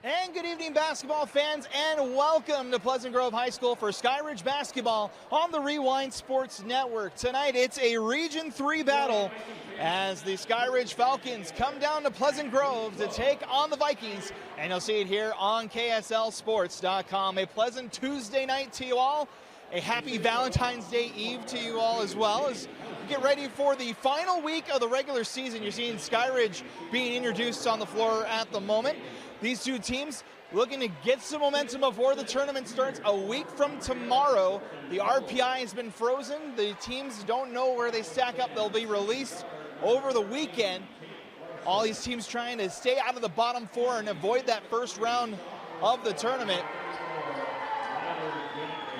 And good evening, basketball fans, and welcome to Pleasant Grove High School for Skyridge basketball on the Rewind Sports Network. Tonight, it's a Region 3 battle as the Skyridge Falcons come down to Pleasant Grove to take on the Vikings, and you'll see it here on KSLSports.com. A pleasant Tuesday night to you all. A happy Valentine's Day Eve to you all as well as we get ready for the final week of the regular season. You're seeing Skyridge being introduced on the floor at the moment. These two teams looking to get some momentum before the tournament starts a week from tomorrow. The RPI has been frozen. The teams don't know where they stack up. They'll be released over the weekend. All these teams trying to stay out of the bottom four and avoid that first round of the tournament.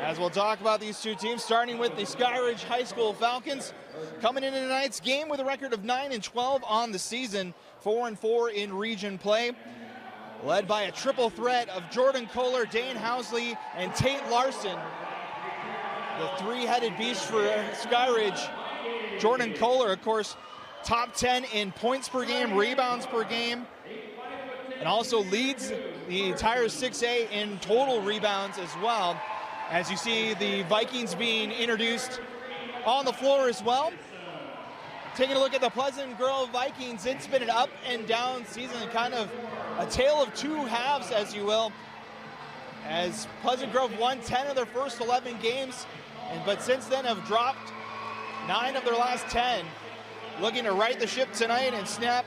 As we'll talk about these two teams, starting with the Skyridge High School Falcons, coming into tonight's game with a record of 9-12 on the season, 4-4 in region play. Led by a triple threat of Jordan Kohler, Dane Housley, and Tate Larson. The three-headed beast for Skyridge. Jordan Kohler, of course, top 10 in points per game, rebounds per game, and also leads the entire 6A in total rebounds as well. As you see the Vikings being introduced on the floor as well. Taking a look at the Pleasant Grove Vikings, it's been an up and down season, kind of a tale of two halves, as you will, as Pleasant Grove won 10 of their first 11 games, but since then have dropped 9 of their last 10. Looking to right the ship tonight and snap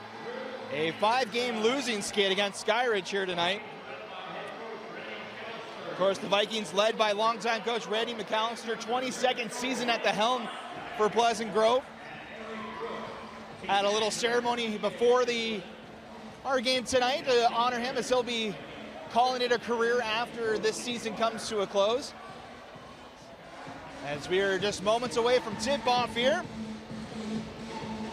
a 5-game losing skid against Skyridge here tonight. Of course, the Vikings led by longtime coach Randy McAllister, 22nd season at the helm for Pleasant Grove. Had a little ceremony before our game tonight to honor him, as he'll be calling it a career after this season comes to a close. As we are just moments away from tip-off here.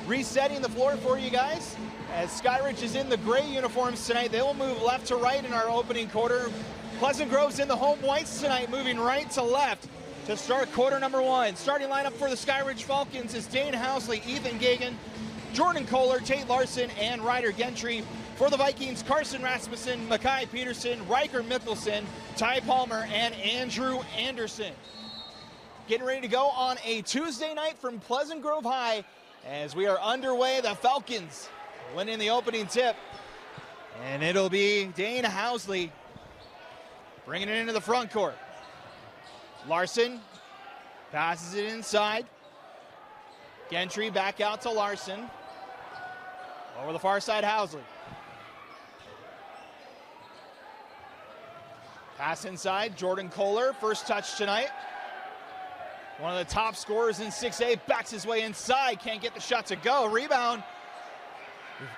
Resetting the floor for you guys. As Skyridge is in the gray uniforms tonight, they will move left to right in our opening quarter. Pleasant Grove's in the home whites tonight, moving right to left to start quarter number 1. Starting lineup for the Skyridge Falcons is Dane Housley, Ethan Gagan, Jordan Kohler, Tate Larson, and Ryder Gentry. For the Vikings, Carson Rasmussen, Makai Peterson, Riker Mickelson, Ty Palmer, and Andrew Anderson. Getting ready to go on a Tuesday night from Pleasant Grove High as we are underway. The Falcons winning the opening tip. And it'll be Dane Housley bringing it into the front court. Larson passes it inside. Gentry back out to Larson. Over the far side, Housley. Pass inside, Jordan Kohler, first touch tonight. One of the top scorers in 6A, backs his way inside, can't get the shot to go. Rebound,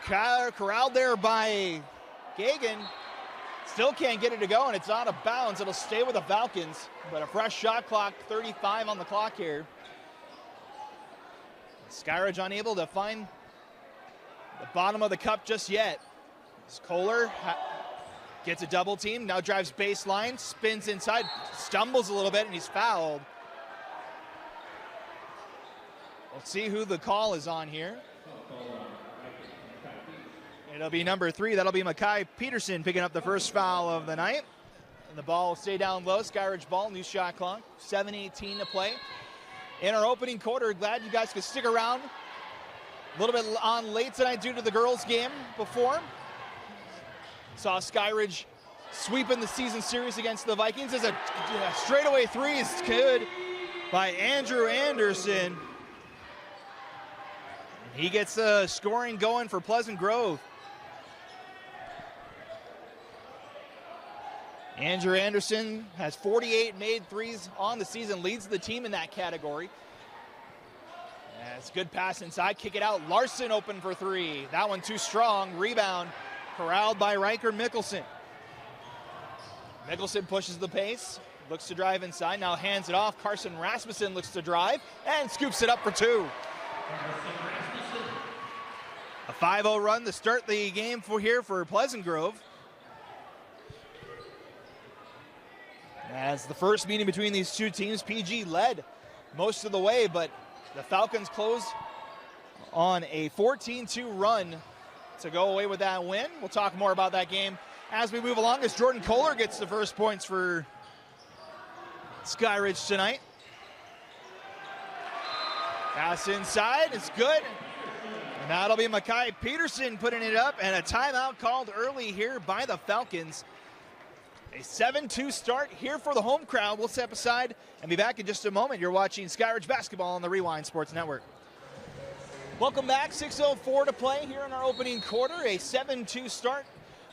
corralled there by Gagan. Still can't get it to go, and it's out of bounds. It'll stay with the Falcons, but a fresh shot clock, 35 on the clock here. Skyridge unable to find the bottom of the cup just yet. As Kohler gets a double team, now drives baseline, spins inside, stumbles a little bit, and he's fouled. Let's see who the call is on here. It'll be number 3. That'll be Makai Peterson picking up the first foul of the night. And the ball will stay down low. Skyridge ball, new shot clock, 7:18 to play. In our opening quarter, glad you guys could stick around. A little bit on late tonight due to the girls' game before. Saw Skyridge sweeping the season series against the Vikings. As a straightaway three is good by Andrew Anderson. He gets the scoring going for Pleasant Grove. Andrew Anderson has 48 made threes on the season, leads the team in that category. That's a good pass inside, kick it out. Larson open for 3. That one too strong. Rebound corralled by Riker Mickelson. Mickelson pushes the pace, looks to drive inside, now hands it off. Carson Rasmussen looks to drive and scoops it up for 2. A 5-0 run to start the game for Pleasant Grove. As the first meeting between these two teams, PG led most of the way, but the Falcons closed on a 14-2 run to go away with that win. We'll talk more about that game as we move along, as Jordan Kohler gets the first points for Skyridge tonight. Pass inside, it's good. And that'll be Makai Peterson putting it up, and a timeout called early here by the Falcons. A 7-2 start here for the home crowd. We'll step aside and be back in just a moment. You're watching Skyridge basketball on the Rewind Sports Network. Welcome back, 6:04 to play here in our opening quarter. A 7-2 start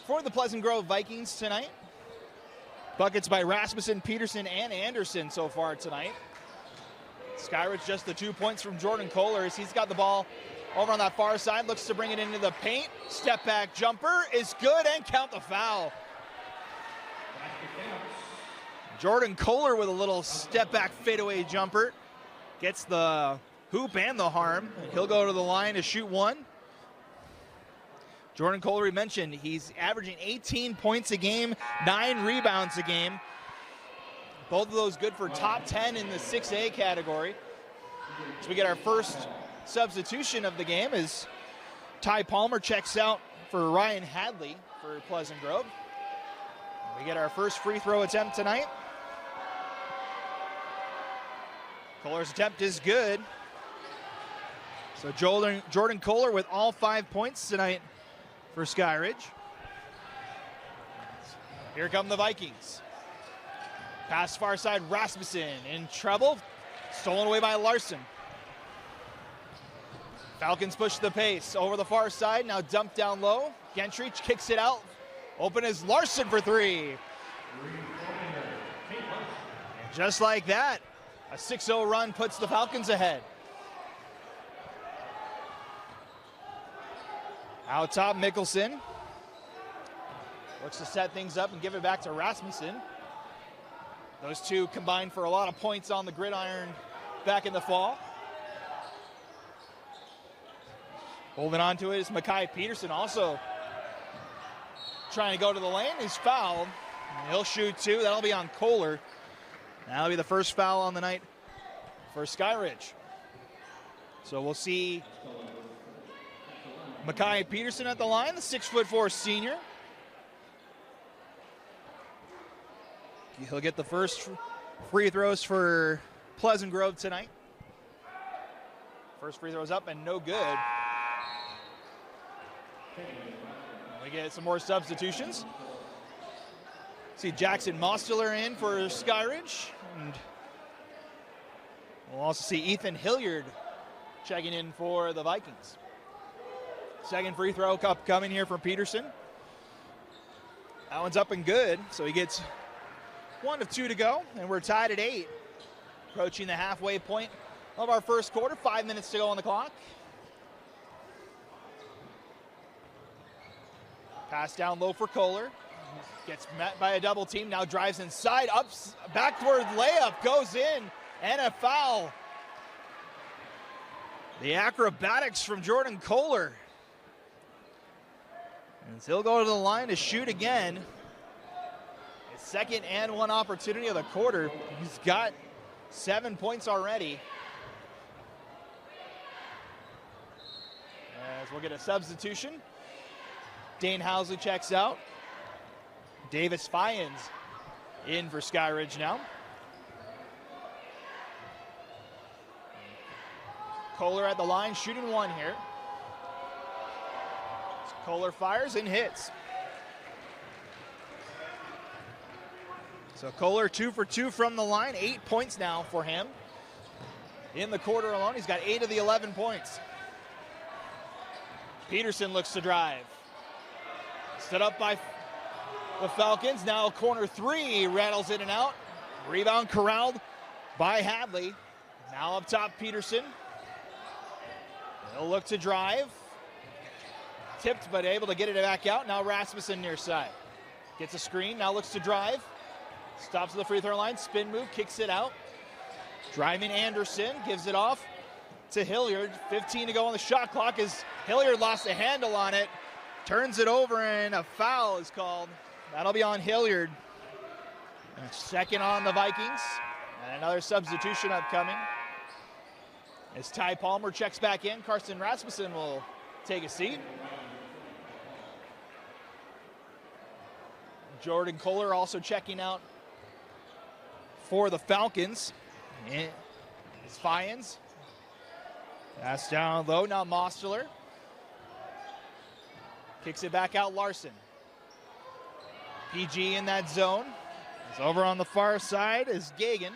for the Pleasant Grove Vikings tonight. Buckets by Rasmussen, Peterson, and Anderson so far tonight. Skyridge just the 2 points from Jordan Kohler as he's got the ball over on that far side, looks to bring it into the paint. Step back jumper is good, and count the foul. Jordan Kohler with a little step back fadeaway jumper. Gets the hoop and the harm. He'll go to the line to shoot one. Jordan Kohler, we mentioned, he's averaging 18 points a game, 9 rebounds a game. Both of those good for top 10 in the 6A category. So we get our first substitution of the game as Ty Palmer checks out for Ryan Hadley for Pleasant Grove. We get our first free throw attempt tonight. Kohler's attempt is good. So Jordan Kohler with all 5 points tonight for Skyridge. Here come the Vikings. Pass far side, Rasmussen in trouble. Stolen away by Larson. Falcons push the pace over the far side, now dumped down low. Gentry kicks it out. Open is Larson for three. And just like that, a 6-0 run puts the Falcons ahead. Out top, Mickelson. Looks to set things up and give it back to Rasmussen. Those two combined for a lot of points on the gridiron back in the fall. Holding on to it is Makai Peterson, also trying to go to the lane. He's fouled. He'll shoot two. That'll be on Kohler. That'll be the first foul on the night for Skyridge. So we'll see Makai Peterson at the line, the 6'4" senior. He'll get the first free throws for Pleasant Grove tonight. First free throws up and no good. We get some more substitutions. See Jackson Mosteler in for Skyridge. And we'll also see Ethan Hilliard checking in for the Vikings. Second free throw coming here from Peterson. That one's up and good, so he gets 1 of 2 to go, and we're tied at 8. Approaching the halfway point of our first quarter, 5 minutes to go on the clock. Pass down low for Kohler. Gets met by a double team, now drives inside, backward layup goes in, and a foul. The acrobatics from Jordan Kohler. And he'll go to the line to shoot again. His second and 1 opportunity of the quarter. He's got 7 points already. As we'll get a substitution. Dane Housley checks out. Davis Fyans in for Skyridge now. Kohler at the line, shooting 1 here. Kohler fires and hits. So Kohler 2 for 2 from the line, 8 points now for him. In the quarter alone, he's got 8 of the 11 points. Peterson looks to drive. Stood up by the Falcons, now corner 3, rattles in and out. Rebound corralled by Hadley. Now up top, Peterson. He'll look to drive. Tipped, but able to get it back out. Now Rasmussen near side. Gets a screen, now looks to drive. Stops at the free throw line, spin move, kicks it out. Driving Anderson, gives it off to Hilliard. 15 to go on the shot clock as Hilliard lost a handle on it. Turns it over and a foul is called. That'll be on Hilliard. Second on the Vikings. And another substitution upcoming. As Ty Palmer checks back in, Carson Rasmussen will take a seat. Jordan Kohler also checking out for the Falcons. It's Fyans. Pass down low, now Mosteler. Kicks it back out, Larson. PG in that zone. It's over on the far side is Gagan.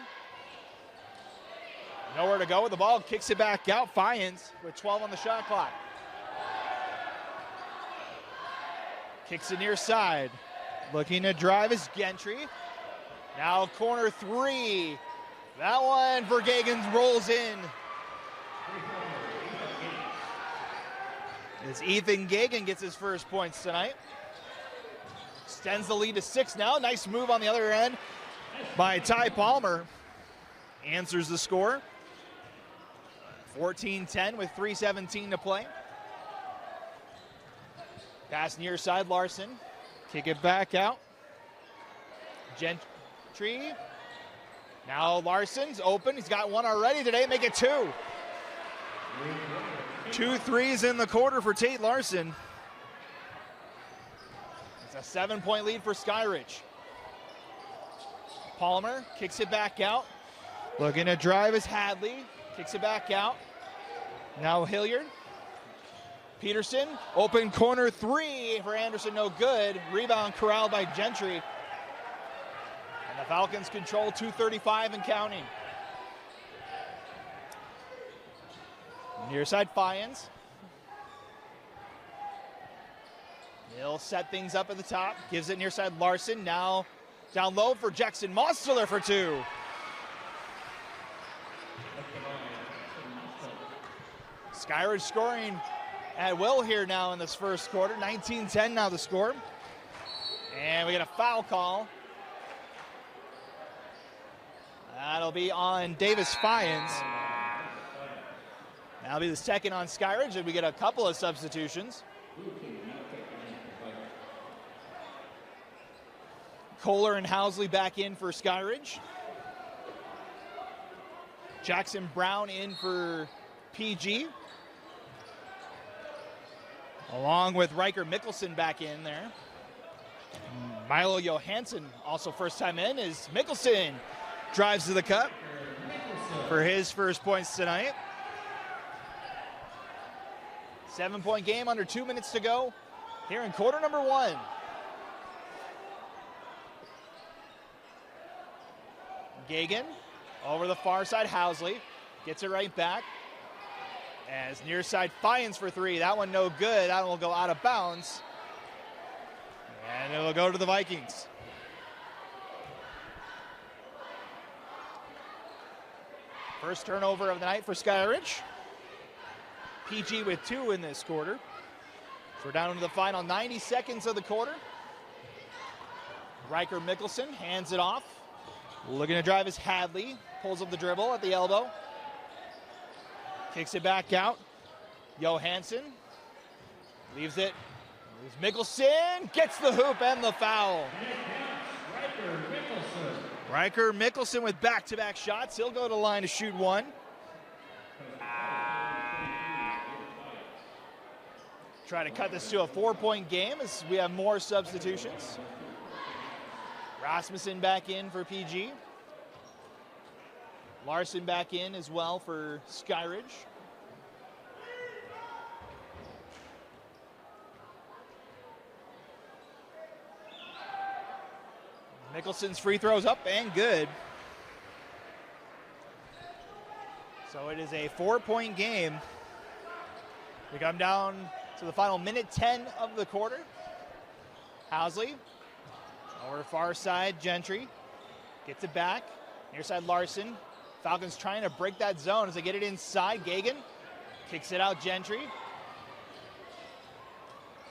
Nowhere to go with the ball, kicks it back out, Fyans with 12 on the shot clock. Kicks it near side. Looking to drive is Gentry. Now corner three. That one for Gagan rolls in. As Ethan Gagan gets his first points tonight. Extends the lead to 6 now. Nice move on the other end by Ty Palmer. Answers the score. 14-10 with 3:17 to play. Pass near side, Larson. Kick it back out. Gentry. Now Larson's open. He's got one already today. Make it 2. 2 threes in the quarter for Tate Larson. It's a 7-point lead for Skyridge. Palmer kicks it back out. Looking to drive is Hadley. Kicks it back out. Now Hilliard. Peterson, open corner 3 for Anderson, no good. Rebound corralled by Gentry. And the Falcons control 2:35 and counting. Near side, Fyans. He'll set things up at the top. Gives it near side, Larson. Now down low for Jackson Mosteler for 2. Skyridge scoring at will here now in this first quarter. 19-10 now the score. And we get a foul call. That'll be on Davis Fyans. That'll be the second on Skyridge, and we get a couple of substitutions. Kohler and Housley back in for Skyridge. Jackson Brown in for PG. Along with Riker Mickelson back in there. Milo Johansson also first time in as Mickelson drives to the cup for his first points tonight. 7-point game, under 2 minutes to go here in quarter number 1. Gagan over the far side, Housley gets it right back. As near side Fyans for 3. That one no good. That one will go out of bounds. And it will go to the Vikings. First turnover of the night for Skyridge. PG with 2 in this quarter. So we're down into the final 90 seconds of the quarter. Riker Mickelson hands it off. Looking to drive is Hadley. Pulls up the dribble at the elbow. Kicks it back out. Johansson leaves it. Mickelson gets the hoop and the foul. Riker Mickelson with back-to-back shots. He'll go to the line to shoot 1. Try to cut this to a 4-point game as we have more substitutions. Rasmussen back in for PG. Larson back in as well for Skyridge. Mickelson's free throws up and good. So it is a 4-point game. We come down to the final minute 10 of the quarter. Housley over far side, Gentry gets it back. Near side, Larson. Falcons trying to break that zone as they get it inside. Gagan kicks it out, Gentry.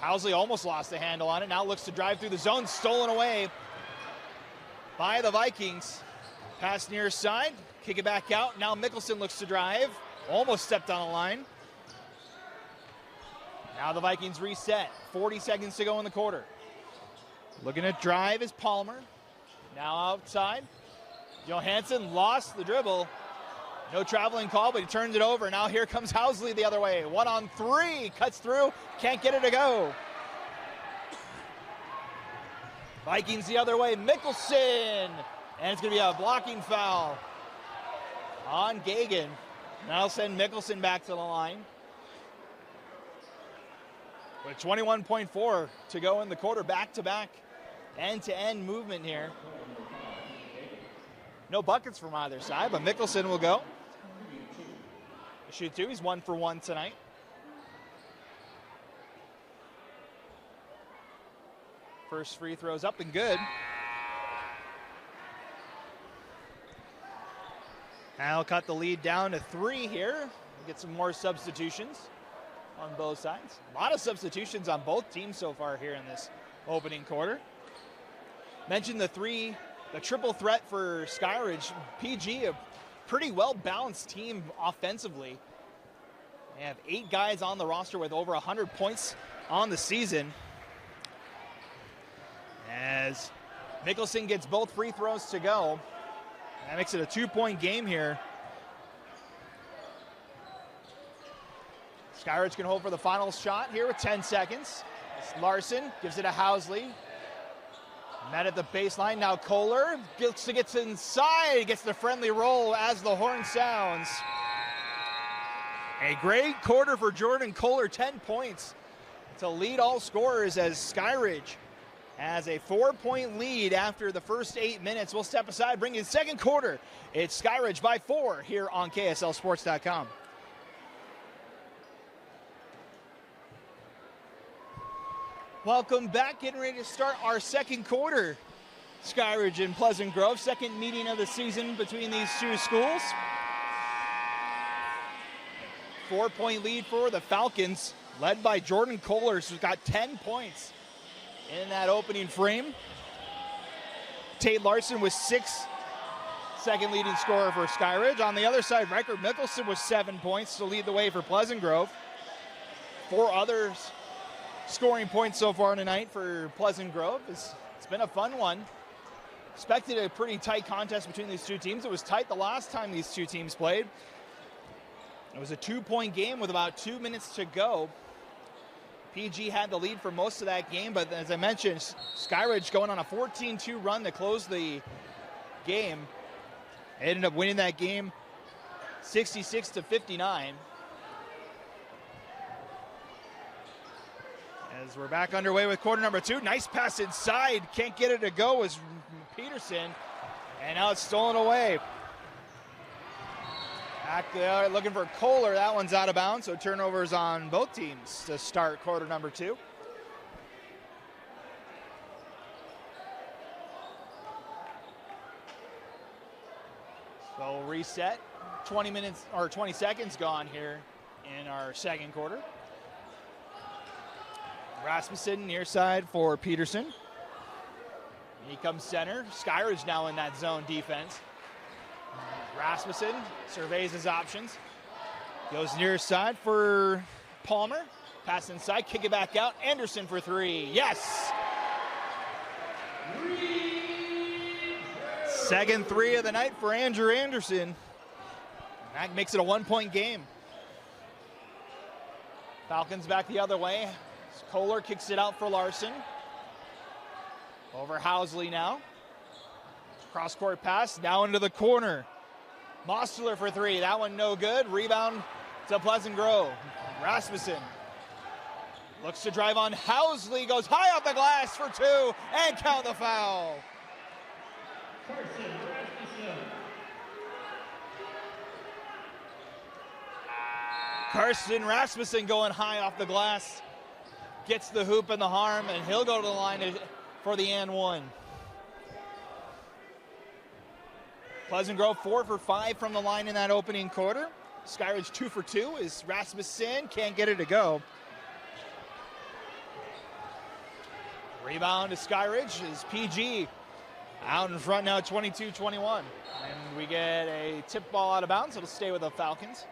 Housley almost lost the handle on it. Now looks to drive through the zone. Stolen away by the Vikings. Pass near side. Kick it back out. Now Mickelson looks to drive. Almost stepped on a line. Now the Vikings reset. 40 seconds to go in the quarter. Looking to drive is Palmer. Now outside. Johansson lost the dribble. No traveling call, but he turns it over. Now here comes Housley the other way. 1-on-3. Cuts through. Can't get it to go. Vikings the other way, Mickelson. And it's going to be a blocking foul on Gagan. That'll send Mickelson back to the line. With 21.4 to go in the quarter, back-to-back, end-to-end movement here. No buckets from either side, but Mickelson will go. Shoot two, he's 1 for 1 tonight. First free throw's up and good. Now cut the lead down to 3 here. Get some more substitutions on both sides. A lot of substitutions on both teams so far here in this opening quarter. Mentioned the triple threat for Skyridge. PG, a pretty well-balanced team offensively. They have 8 guys on the roster with over 100 points on the season. As Mickelson gets both free throws to go. That makes it a 2-point game here. Skyridge can hold for the final shot here with 10 seconds. It's Larson gives it to Housley. Met at the baseline, now Kohler gets inside, gets the friendly roll as the horn sounds. A great quarter for Jordan Kohler, 10 points to lead all scorers as Skyridge has a 4-point lead after the first 8 minutes. We'll step aside, bring you the second quarter. It's Skyridge by 4 here on KSLSports.com. Welcome back, getting ready to start our second quarter. Skyridge and Pleasant Grove, second meeting of the season between these two schools. 4-point lead for the Falcons, led by Jordan Kohler, who's got 10 points in that opening frame. Tate Larson with 6, second leading scorer for Skyridge. On the other side, Riker Mickelson with 7 points to lead the way for Pleasant Grove. 4 others scoring points so far tonight for Pleasant Grove. It's been a fun one. Expected a pretty tight contest between these two teams. It was tight the last time these two teams played. It was a 2-point game with about 2 minutes to go. PG had the lead for most of that game, but as I mentioned, Skyridge going on a 14-2 run to close the game. They ended up winning that game 66-59. As we're back underway with quarter number 2. Nice pass inside. Can't get it to go as Peterson. And now it's stolen away. Back there looking for Kohler. That one's out of bounds, so turnovers on both teams to start quarter number 2. So reset. 20 seconds gone here in our second quarter. Rasmussen near side for Peterson. He comes center. Skyridge now in that zone defense. Rasmussen surveys his options. Goes near side for Palmer. Pass inside, kick it back out. Anderson for 3. Yes! Second 3 of the night for Andrew Anderson. That makes it a 1-point game. Falcons back the other way. Kohler kicks it out for Larson. Over Housley now. Cross-court pass, now into the corner. Mosteler for 3, that one no good. Rebound to Pleasant Grove. Rasmussen looks to drive on Housley, goes high off the glass for 2, and count the foul. Carson Rasmussen going high off the glass. Gets the hoop and the harm, and he'll go to the line for the and 1. Pleasant Grove 4 for 5 from the line in that opening quarter. Skyridge 2 for 2 is Rasmussen, can't get it to go. Rebound to Skyridge is PG. Out in front now, 22-21. And we get a tip ball out of bounds. It'll stay with the Falcons.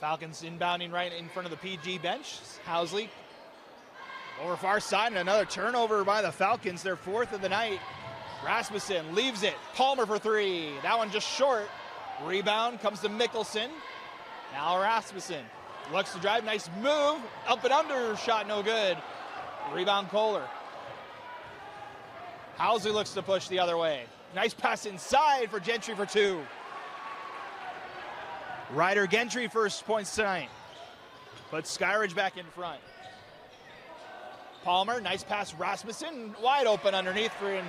Falcons inbounding right in front of the PG bench. Housley over far side, and another turnover by the Falcons, their 4th of the night. Rasmussen leaves it. Palmer for 3. That one just short. Rebound comes to Mickelson. Now Rasmussen looks to drive, nice move, up and under, shot no good. Rebound Kohler. Housley looks to push the other way. Nice pass inside for Gentry for 2. Ryder Gentry first points tonight. Puts Skyridge back in front. Palmer, nice pass, Rasmussen, wide open underneath for and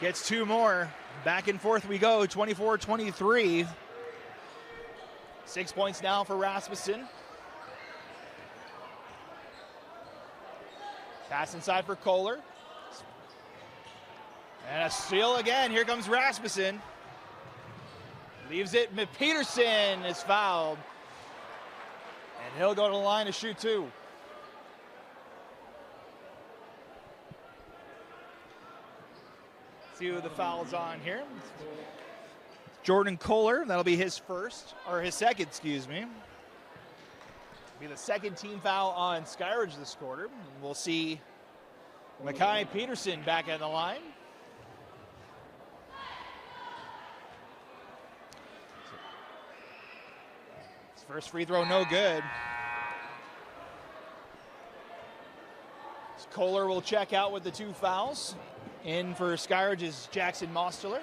gets 2 more. Back and forth we go, 24-23. 6 points now for Rasmussen. Pass inside for Kohler. And a steal again. Here comes Rasmussen. Leaves it. Peterson is fouled. And he'll go to the line to shoot 2. See who the foul's on here. Jordan Kohler. That'll be his first, or his second, excuse me. Be the second team foul on Skyridge this quarter. We'll see Mackay Peterson back on the line. His first free throw, no good. Kohler will check out with the 2 fouls. In for Skyridge is Jackson Mosteler.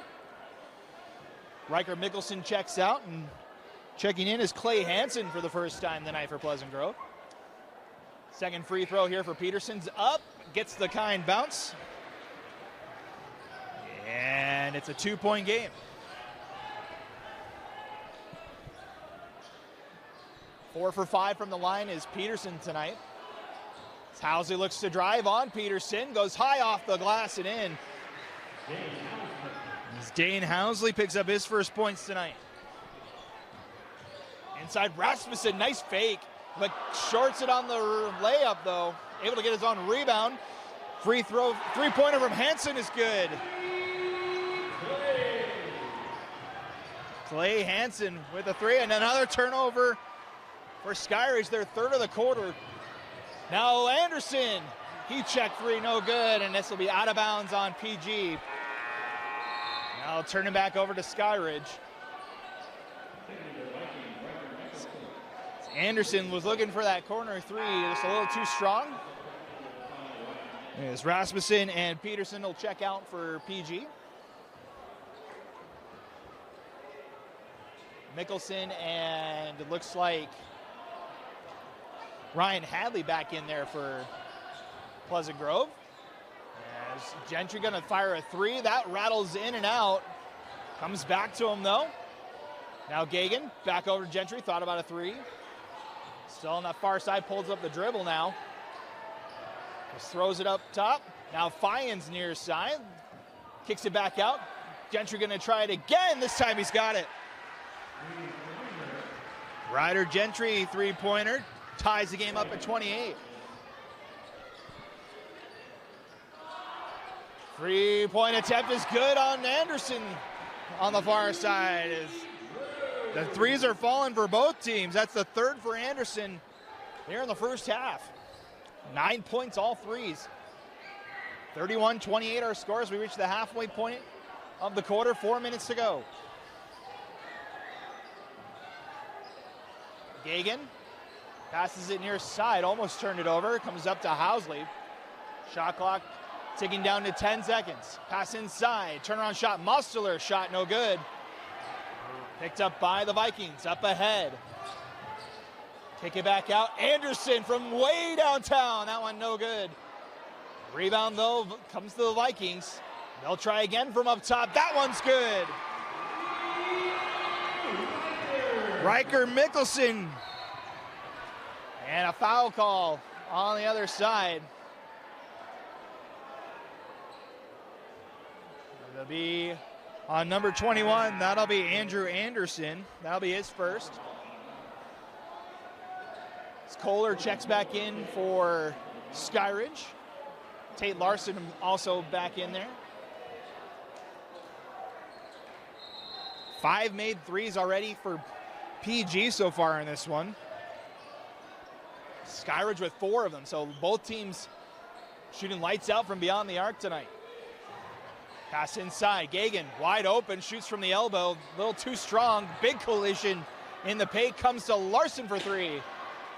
Riker Mickelson checks out, and checking in is Clay Hansen for the first time tonight for Pleasant Grove. Second free throw here for Peterson's up, gets the kind bounce. And it's a 2-point game. Four for 5 from the line is Peterson tonight. Housley looks to drive on Peterson, goes high off the glass and in. As Dane Housley picks up his first points tonight. Inside Rasmussen, nice fake, but shorts it on the layup though. Able to get his own rebound. Free throw, 3-pointer from Hansen is good. Clay Hansen with a 3 and another turnover for Skyridge, their 3rd of the quarter. Now Anderson, he checked 3, no good, and this will be out of bounds on PG. Now turning back over to Skyridge. Anderson was looking for that corner 3, just a little too strong. As Rasmussen and Peterson will check out for PG. Mickelson and it looks like Ryan Hadley back in there for Pleasant Grove. As Gentry gonna fire a 3, that rattles in and out. Comes back to him though. Now Gagan, back over to Gentry, thought about a 3. Still on that far side, pulls up the dribble now. Just throws it up top. Now Fiennes near side. Kicks it back out. Gentry gonna try it again. This time he's got it. Ryder Gentry, 3-pointer. Ties the game up at 28. 3-point attempt is good on Anderson on the far side. The 3s are falling for both teams. That's the 3rd for Anderson here in the first half. 9 points, all 3s. 31-28 our scores. We reach the halfway point of the quarter. 4 minutes to go. Gagan passes it near side, almost turned it over. Comes up to Housley. Shot clock ticking down to 10 seconds. Pass inside, turnaround shot, Mosteler, shot no good. Picked up by the Vikings, up ahead. Kick it back out, Anderson from way downtown, that one no good. Rebound though, comes to the Vikings. They'll try again from up top, that one's good. Riker Mickelson. And a foul call on the other side. It'll be on number 21. That'll be Andrew Anderson. That'll be his first. As Kohler checks back in for Skyridge. Tate Larson also back in there. 5 made 3s already for PG so far in this one. Skyridge with 4 of them, so both teams shooting lights out from beyond the arc tonight. Pass inside, Gagan wide open, shoots from the elbow, a little too strong, big collision in the paint, comes to Larson for three.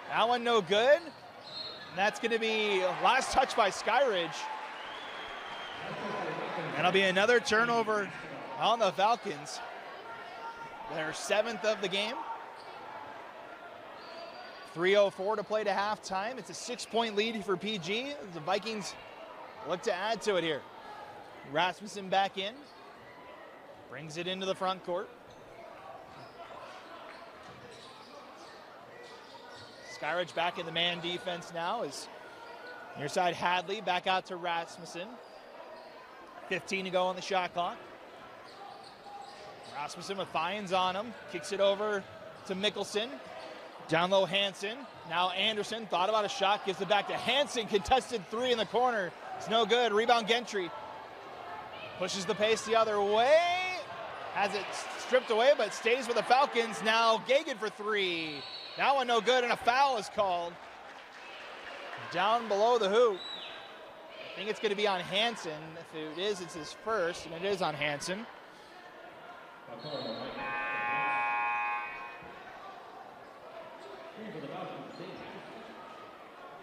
That one no good. And that's going to be last touch by Skyridge. And it'll be another turnover on the Falcons. Their 7th of the game. 3:04 to play to halftime. It's a 6-point lead for PG. The Vikings look to add to it here. Rasmussen back in. Brings it into the front court. Skyridge back in the man defense now is near side Hadley back out to Rasmussen. 15 to go on the shot clock. Rasmussen with Fynes on him. Kicks it over to Mickelson. Down low Hansen. Now Anderson thought about a shot. Gives it back to Hansen. Contested three in the corner. It's no good. Rebound Gentry. Pushes the pace the other way. Has it stripped away but stays with the Falcons. Now Gagan for three. That one no good and a foul is called. Down below the hoop. I think it's going to be on Hansen. If it is, it's his first, and it is on Hansen.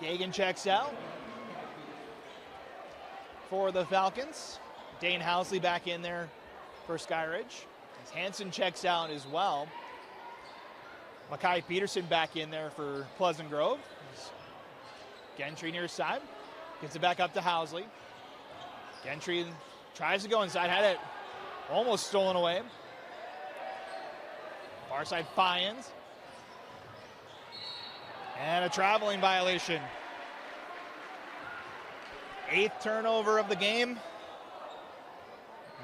Gagan checks out for the Falcons. Dane Housley back in there for Skyridge. As Hansen checks out as well. Mackay Peterson back in there for Pleasant Grove. Gentry near side. Gets it back up to Housley. Gentry tries to go inside. Had it almost stolen away. Far side Fynes. And a traveling violation. 8th turnover of the game.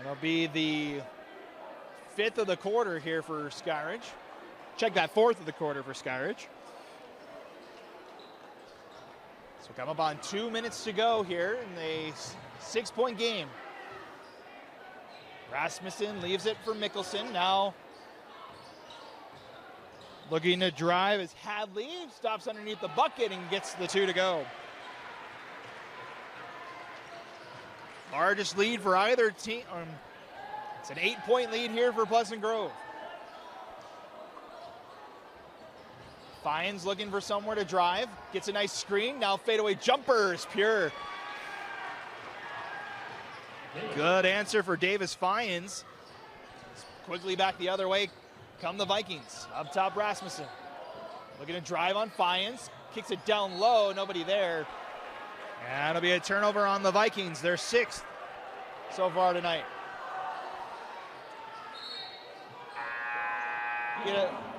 It'll be the 5th of the quarter here for Skyridge. Check that, 4th of the quarter for Skyridge. So come up on 2 minutes to go here in a 6-point game. Rasmussen leaves it for Mickelson. Now looking to drive is Hadley. Stops underneath the bucket and gets the 2 to go. Largest lead for either team. It's an 8-point lead here for Pleasant Grove. Fynes looking for somewhere to drive. Gets a nice screen. Now fadeaway jumper is pure. Good answer for Davis Fynes. Quickly back the other way come the Vikings. Up top Rasmussen. Looking to drive on Fynes. Kicks it down low. Nobody there. And it'll be a turnover on the Vikings. Their 6th so far tonight.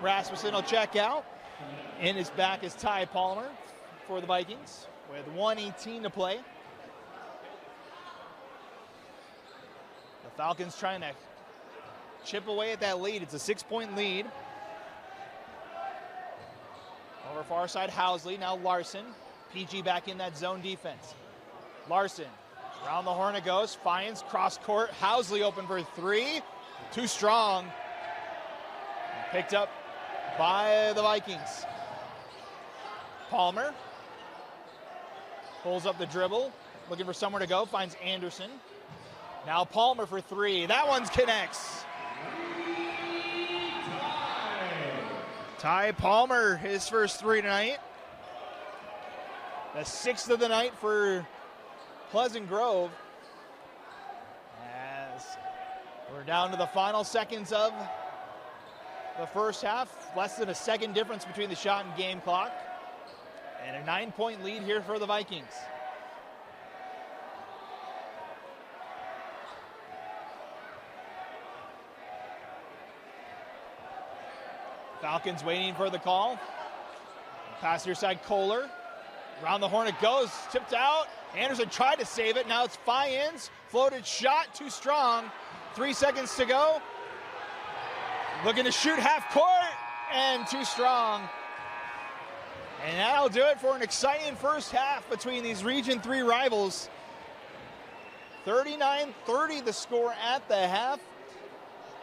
Rasmussen will check out. In his back is Ty Palmer for the Vikings with 1:18 to play. The Falcons trying to chip away at that lead. It's a 6-point lead. Over far side Housley, now Larson. PG back in that zone defense. Larson, around the horn it goes. Fynes, cross court. Housley open for three. Too strong. Picked up by the Vikings. Palmer pulls up the dribble, looking for somewhere to go, finds Anderson. Now Palmer for three. That one connects. Ty Palmer, his first three tonight. The 6th of the night for Pleasant Grove. As we're down to the final seconds of the first half. Less than a second difference between the shot and game clock. And a 9-point lead here for the Vikings. Falcons waiting for the call. Pass near side Kohler. Around the horn it goes. Tipped out. Anderson tried to save it. Now it's Fynes. Floated shot. Too strong. 3 seconds to go. Looking to shoot half court. And too strong. And that'll do it for an exciting first half between these Region 3 rivals. 39-30 the score at the half.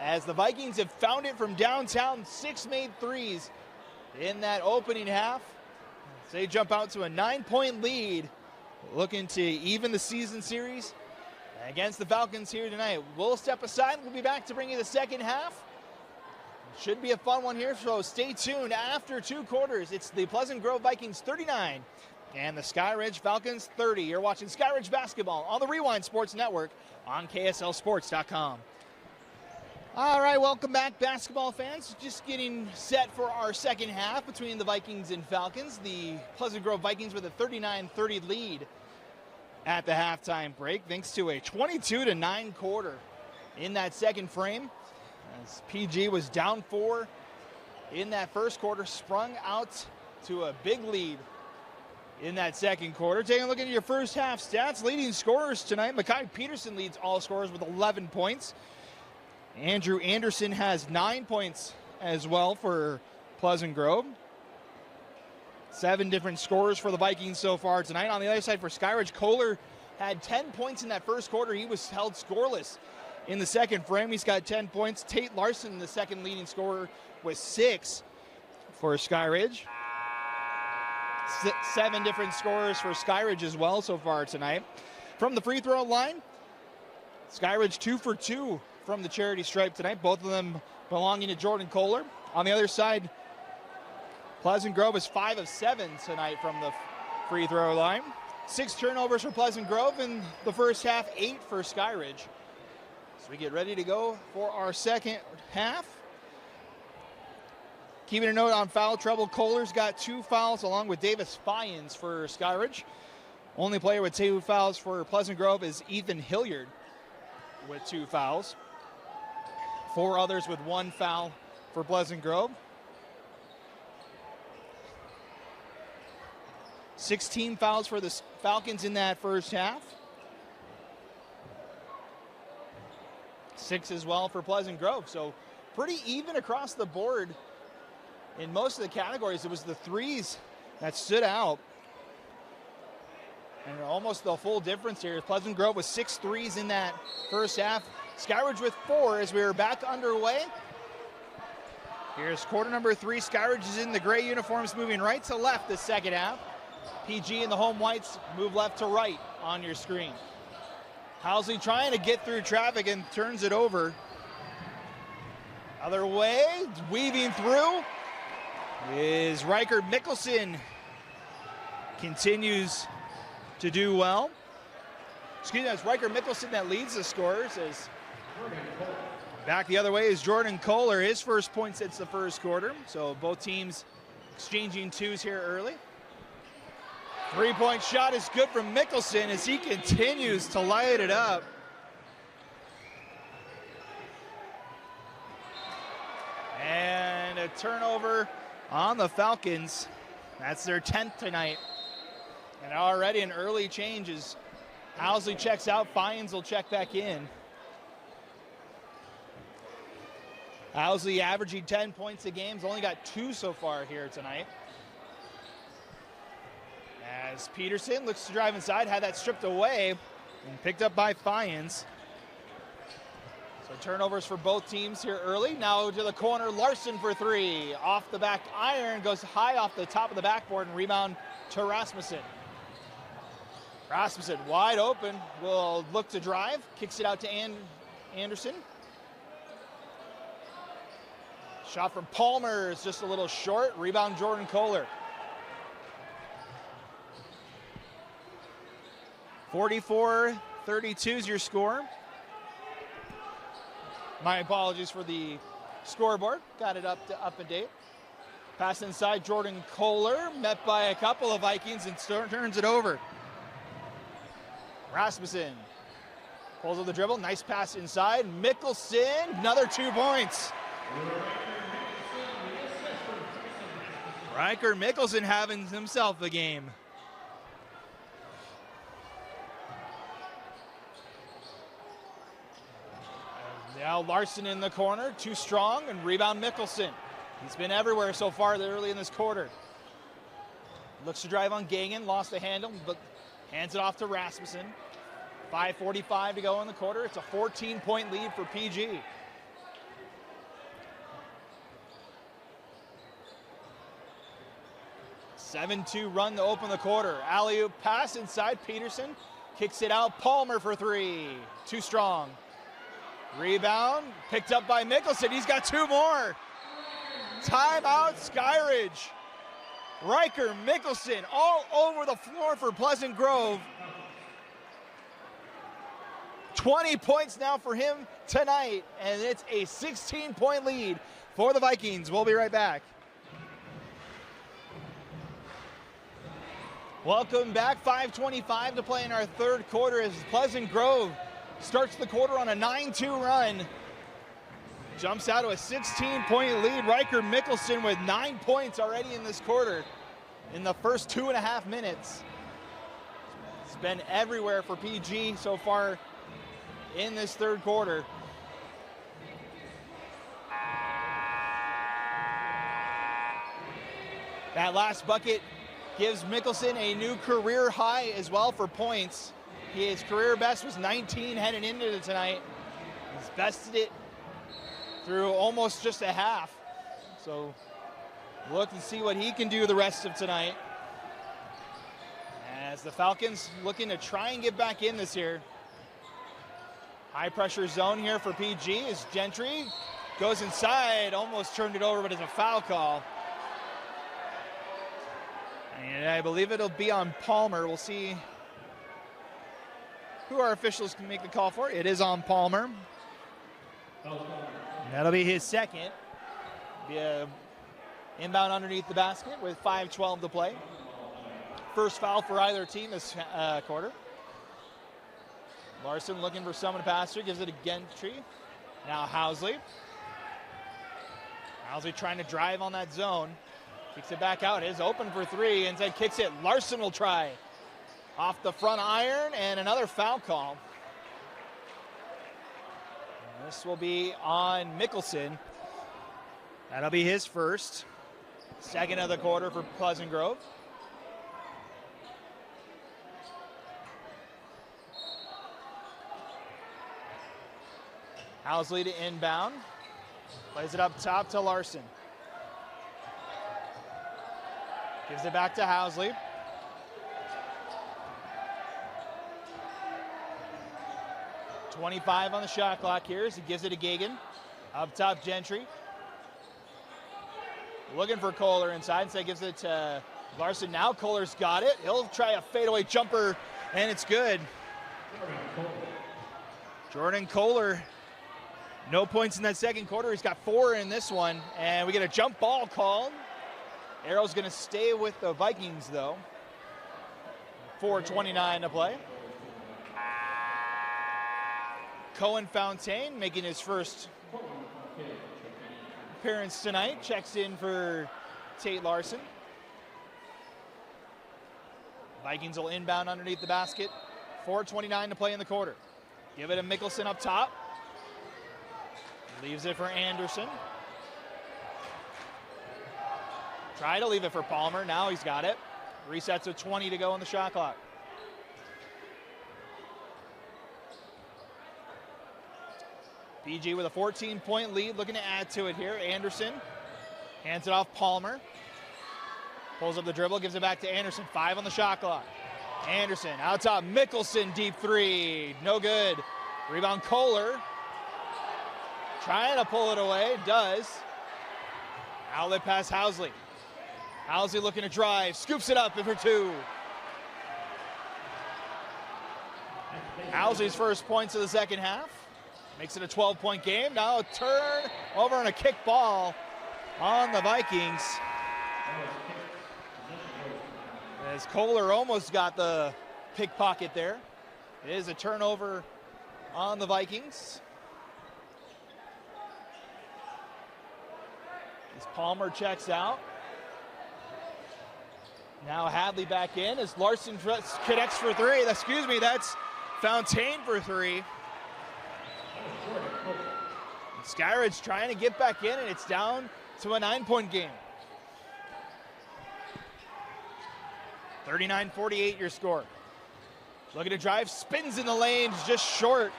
As the Vikings have found it from downtown, 6 made threes in that opening half. So they jump out to a 9-point lead, looking to even the season series against the Falcons here tonight. We'll step aside. We'll be back to bring you the second half. Should be a fun one here, so stay tuned. After 2 quarters, it's the Pleasant Grove Vikings 39 and the Skyridge Falcons 30. You're watching Skyridge basketball on the Rewind Sports Network on KSLSports.com. All right, welcome back, basketball fans. Just getting set for our second half between the Vikings and Falcons. The Pleasant Grove Vikings with a 39-30 lead at the halftime break, thanks to a 22-9 quarter in that second frame. As PG was down 4 in that first quarter, sprung out to a big lead in that second quarter. Taking a look at your first half stats, leading scorers tonight, Mekhi Peterson leads all scorers with 11 points. Andrew Anderson has 9 points as well for Pleasant Grove. 7 different scorers for the Vikings so far tonight. On the other side for Skyridge, Kohler had 10 points in that first quarter. He was held scoreless in the second frame. He's got 10 points. Tate Larson, the second leading scorer, with 6 for Skyridge. 7 different scorers for Skyridge as well so far tonight. From the free throw line, Skyridge 2 for 2 from the charity stripe tonight, both of them belonging to Jordan Kohler. On the other side, Pleasant Grove is 5 of 7 tonight from the free throw line. 6 turnovers for Pleasant Grove in the first half, 8 for Skyridge. So we get ready to go for our second half. Keeping a note on foul trouble, Kohler's got 2 fouls along with Davis Fyans for Skyridge. Only player with 2 fouls for Pleasant Grove is Ethan Hilliard with 2 fouls. 4 others with 1 foul for Pleasant Grove. 16 fouls for the Falcons in that first half. 6 as well for Pleasant Grove. So pretty even across the board in most of the categories. It was the threes that stood out. And almost the full difference here. Pleasant Grove with 6 threes in that first half. Skyridge with 4 as we are back underway. Here's quarter number 3. Skyridge is in the gray uniforms, moving right to left this second half. PG and the home whites move left to right on your screen. Housley trying to get through traffic and turns it over. Other way, weaving through is Riker Mickelson. Continues to do well. Excuse me, it's Riker Mickelson that leads the scorers. As back the other way is Jordan Kohler, his first point since the first quarter. So both teams exchanging 2s here early. 3-point shot is good from Mickelson as he continues to light it up. And a turnover on the Falcons. That's their 10th tonight. And already an early change as Housley checks out, Fyans will check back in. Housley averaging 10 points a game, has only got 2 so far here tonight. As Peterson looks to drive inside, had that stripped away and picked up by Fyans. So turnovers for both teams here early. Now to the corner, Larson for 3. Off the back iron, goes high off the top of the backboard and rebound to Rasmussen. Rasmussen wide open, will look to drive, kicks it out to Anderson. Shot from Palmer is just a little short. Rebound Jordan Kohler. 44-32 is your score. My apologies for the scoreboard. Got it up and date. Pass inside, Jordan Kohler, met by a couple of Vikings and turns it over. Rasmussen pulls with the dribble, nice pass inside. Mickelson, another 2 points. Riker Mickelson having himself a game. Now Larson in the corner, too strong, and rebound Mickelson. He's been everywhere so far early in this quarter. Looks to drive on Gagan, lost the handle, but hands it off to Rasmussen. 5:45 to go in the quarter. It's a 14-point lead for PG. (7-2) run to open the quarter. Alley-oop pass inside. Peterson kicks it out. Palmer for 3. Too strong. Rebound picked up by Mickelson. He's got 2 more. Timeout, Skyridge. Riker Mickelson all over the floor for Pleasant Grove. 20 points now for him tonight, and it's a 16-point lead for the Vikings. We'll be right back. Welcome back. 5:25 to play in our third quarter as Pleasant Grove starts the quarter on a 9-2 run. Jumps out to a 16-point lead. Riker Mickelson with 9 points already in this quarter in the first 2.5 minutes. It's been everywhere for PG so far in this third quarter. That last bucket gives Mickelson a new career high as well for points. His career best was 19 heading into tonight. He's bested it through almost just a half. So look and see what he can do the rest of tonight. As the Falcons looking to try and get back in this year. High pressure zone here for PG as Gentry goes inside, almost turned it over, but it's a foul call. And I believe it'll be on Palmer. We'll see who our officials can make the call for. It is on Palmer. That'll be his second. Be a inbound underneath the basket with 5:12 to play. First foul for either team this quarter. Larson looking for someone to pass through, gives it to Gentry. Now Housley. Housley trying to drive on that zone. Kicks it back out, is open for three, inside kicks it, Larson will try. Off the front iron, and another foul call. And this will be on Mickelson. That'll be his first. Second of the quarter for Pleasant Grove. Housley to inbound. Plays it up top to Larson. Gives it back to Housley. .25 on the shot clock here as he gives it to Gagan. Up top, Gentry. Looking for Kohler inside, so he gives it to Larson. Now Kohler's got it. He'll try a fadeaway jumper, and it's good. Jordan Kohler, no points in that second quarter. He's got 4 in this one, and we get a jump ball called. Arrow's going to stay with the Vikings, though. 4:29 to play. Cohen Fontaine making his first appearance tonight. Checks in for Tate Larson. Vikings will inbound underneath the basket. 4:29 to play in the quarter. Give it to Mickelson up top. Leaves it for Anderson. Try to leave it for Palmer. Now he's got it. Resets with 20 to go on the shot clock. PG with a 14-point lead, looking to add to it here. Anderson hands it off Palmer. Pulls up the dribble, gives it back to Anderson. 5 on the shot clock. Anderson out top. Mickelson, deep three. No good. Rebound Kohler. Trying to pull it away. Does. Outlet pass Housley. Housley looking to drive. Scoops it up for 2. Housley's first points of the second half. Makes it a 12-point game. Now a turn over and a kick ball on the Vikings. As Kohler almost got the pickpocket there. It is a turnover on the Vikings. As Palmer checks out. Now Hadley back in as Larson connects for 3. Excuse me, that's Fontaine for 3. Skyridge trying to get back in, and it's down to a 9-point game. 39-48 your score. Looking to drive, spins in the lanes, just short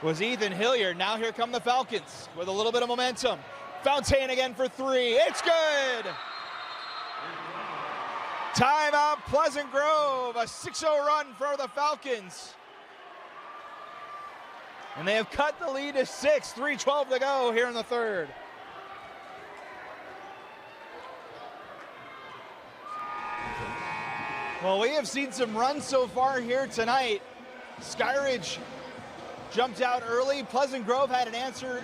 was Ethan Hilliard. Now here come the Falcons with a little bit of momentum. Fontaine again for 3. It's good. Timeout, Pleasant Grove. A 6-0 run for the Falcons. And they have cut the lead to 6. 3:12 to go here in the third. Well, we have seen some runs so far here tonight. Skyridge jumped out early. Pleasant Grove had an answer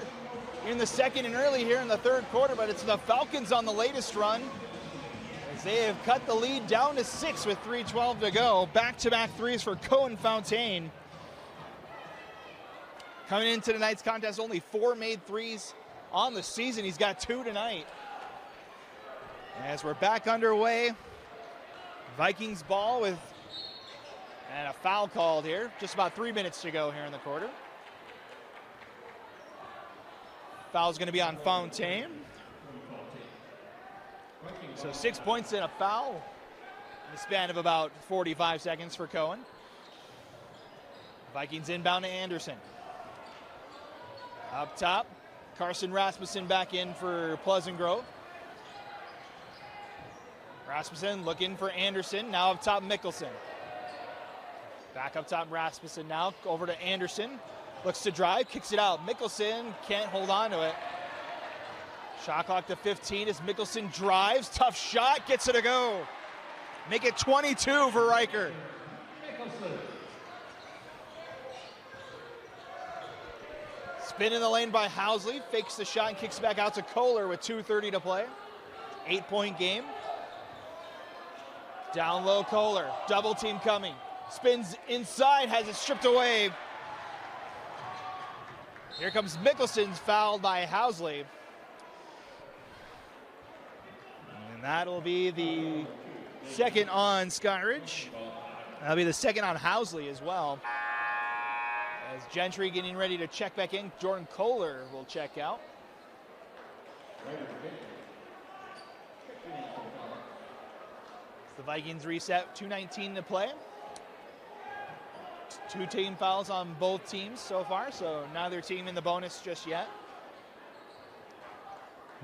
in the second and early here in the third quarter, but it's the Falcons on the latest run as they have cut the lead down to 6 with 3:12 to go. Back-to-back threes for Cohen Fontaine. Coming into tonight's contest, only 4 made threes on the season. He's got 2 tonight. As we're back underway, Vikings ball with and a foul called here. Just about 3 minutes to go here in the quarter. Foul's going to be on Fontaine. So 6 points and a foul in the span of about 45 seconds for Cohen. Vikings inbound to Anderson. Up top, Carson Rasmussen back in for Pleasant Grove. Rasmussen looking for Anderson. Now up top, Mickelson. Back up top, Rasmussen now. Over to Anderson. Looks to drive, kicks it out. Mickelson can't hold on to it. Shot clock to 15 as Mickelson drives. Tough shot, gets it to go. Make it 22 for Riker. Spin in the lane by Housley. Fakes the shot and kicks back out to Kohler with 2:30 to play. 8-point game. Down low, Kohler. Double team coming. Spins inside, has it stripped away. Here comes Mickelson's fouled by Housley. And that'll be the second on Skyridge. That'll be the second on Housley as well. As Gentry getting ready to check back in, Jordan Kohler will check out. The Vikings reset, 2:19 to play. 2 team fouls on both teams so far, so neither team in the bonus just yet.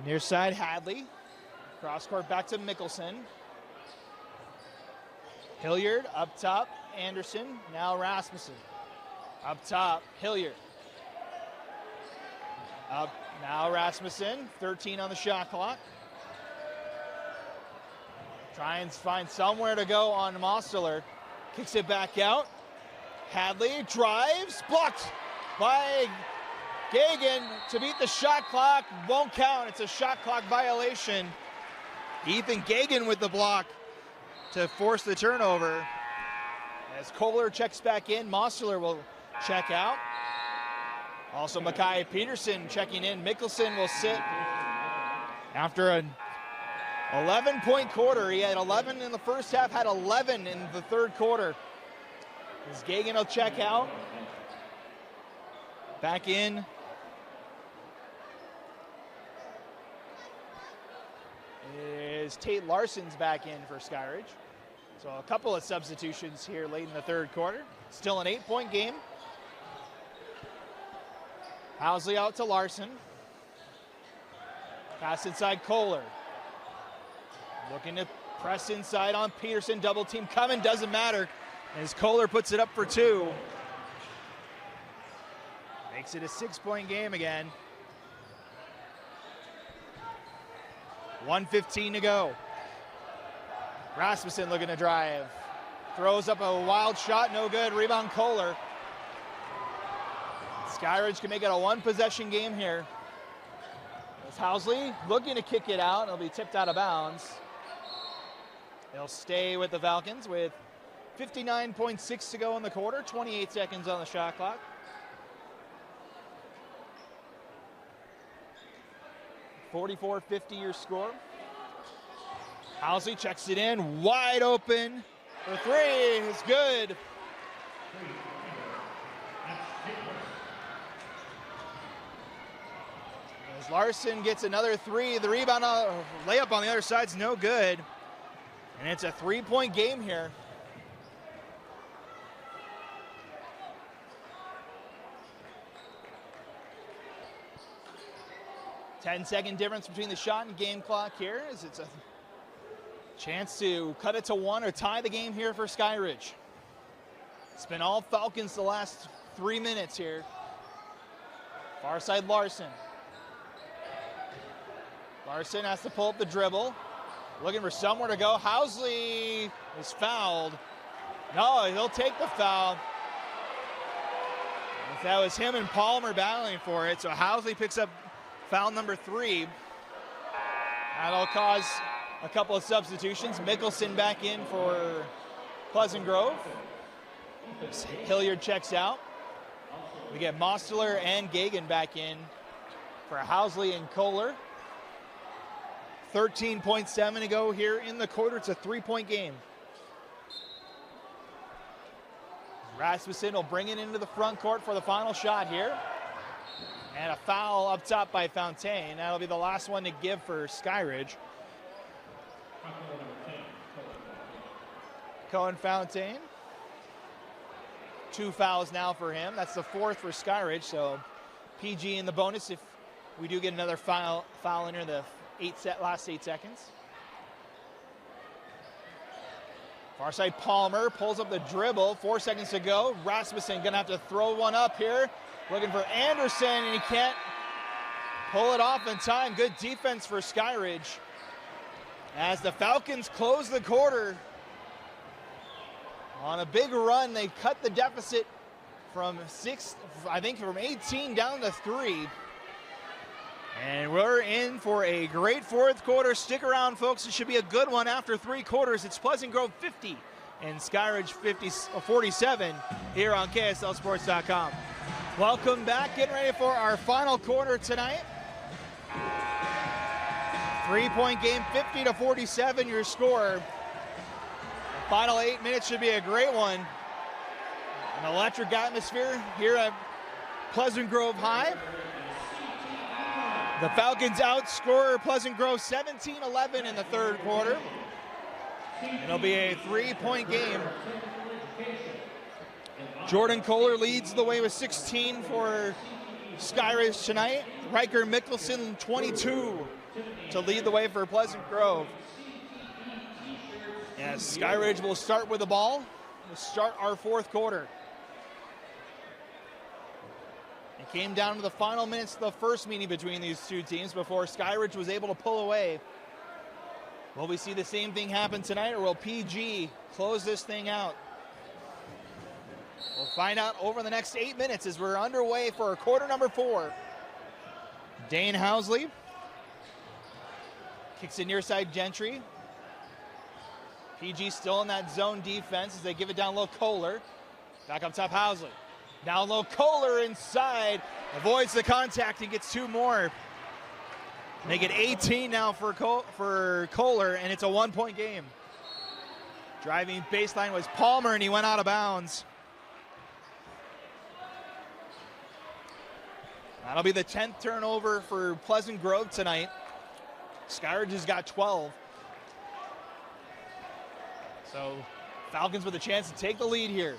Near side, Hadley. Cross court back to Mickelson. Hilliard up top, Anderson. Now Rasmussen. Up top, Hilliard. Up now Rasmussen, 13 on the shot clock. Try and find somewhere to go on Mosteller. Kicks it back out. Hadley drives, blocked by Gagan to beat the shot clock. Won't count, it's a shot clock violation. Ethan Gagan with the block to force the turnover. As Kohler checks back in, Mosteller will check out. Also Makai Peterson checking in. Mickelson will sit after an 11-point quarter. He had 11 in the first half, had 11 in the third quarter. As Gagan will check out. Back in is Tate Larson's back in for Skyridge. So a couple of substitutions here late in the third quarter. Still an 8-point game. Housley out to Larson. Pass inside Kohler. Looking to press inside on Peterson. Double team coming, doesn't matter. As Kohler puts it up for 2. Makes it a 6-point game again. 1:15 to go. Rasmussen looking to drive. Throws up a wild shot, no good. Rebound Kohler. Skyridge can make it a 1-possession game here. As Housley looking to kick it out. It'll be tipped out of bounds. It'll stay with the Falcons with 59.6 to go in the quarter, 28 seconds on the shot clock. (44-50) your score. Housley checks it in, wide open for 3. It's good. As Larson gets another 3, the rebound layup on the other side's no good. And it's a 3-point game here. Ten-second difference between the shot and game clock here, as it's a chance to cut it to 1 or tie the game here for Skyridge. It's been all Falcons the last 3 minutes here. Far side Larson. Larson has to pull up the dribble. looking for somewhere to go. Housley is fouled. No, he'll take the foul. That was him and Palmer battling for it. So Housley picks up foul number 3. That'll cause a couple of substitutions. Mickelson back in for Pleasant Grove. Hilliard checks out. We get Mosteler and Gagan back in for Housley and Kohler. 13.7 to go here in the quarter. It's a 3-point game. Rasmussen will bring it into the front court for the final shot here. And a foul up top by Fontaine. That'll be the last one to give for Skyridge. Cohen Fontaine. 2 fouls now for him. That's the 4th for Skyridge, so PG in the bonus if we do get another foul in the last 8 seconds. Far side Palmer pulls up the dribble. 4 seconds to go. Rasmussen gonna have to throw one up here. Looking for Anderson, and he can't pull it off in time. Good defense for Skyridge. As the Falcons close the quarter on a big run, they cut the deficit from 18 down to 3. And we're in for a great 4th quarter. Stick around, folks. It should be a good one after 3 quarters. It's Pleasant Grove 50 and Skyridge 47 here on KSLSports.com. Welcome back. Getting ready for our final quarter tonight. 3-point game, 50-47 your score. The final 8 minutes should be a great one. An electric atmosphere here at Pleasant Grove High. The Falcons outscore Pleasant Grove 17-11 in the 3rd quarter. It'll be a 3-point game. Jordan Kohler leads the way with 16 for Skyridge tonight. Riker Mickelson, 22 to lead the way for Pleasant Grove. As Skyridge will start with the ball. We'll start our 4th quarter. It came down to the final minutes of the first meeting between these 2 teams before Skyridge was able to pull away. Will we see the same thing happen tonight, or will PG close this thing out? We'll find out over the next 8 minutes as we're underway for quarter number 4. Dane Housley kicks it near side Gentry. PG still in that zone defense as they give it down low. Kohler. Back up top, Housley. Down low, Kohler inside. Avoids the contact and gets 2 more. Make it 18 now for Kohler, and it's a 1-point game. Driving baseline was Palmer, and he went out of bounds. That'll be the 10th turnover for Pleasant Grove tonight. Skyridge has got 12. So Falcons with a chance to take the lead here.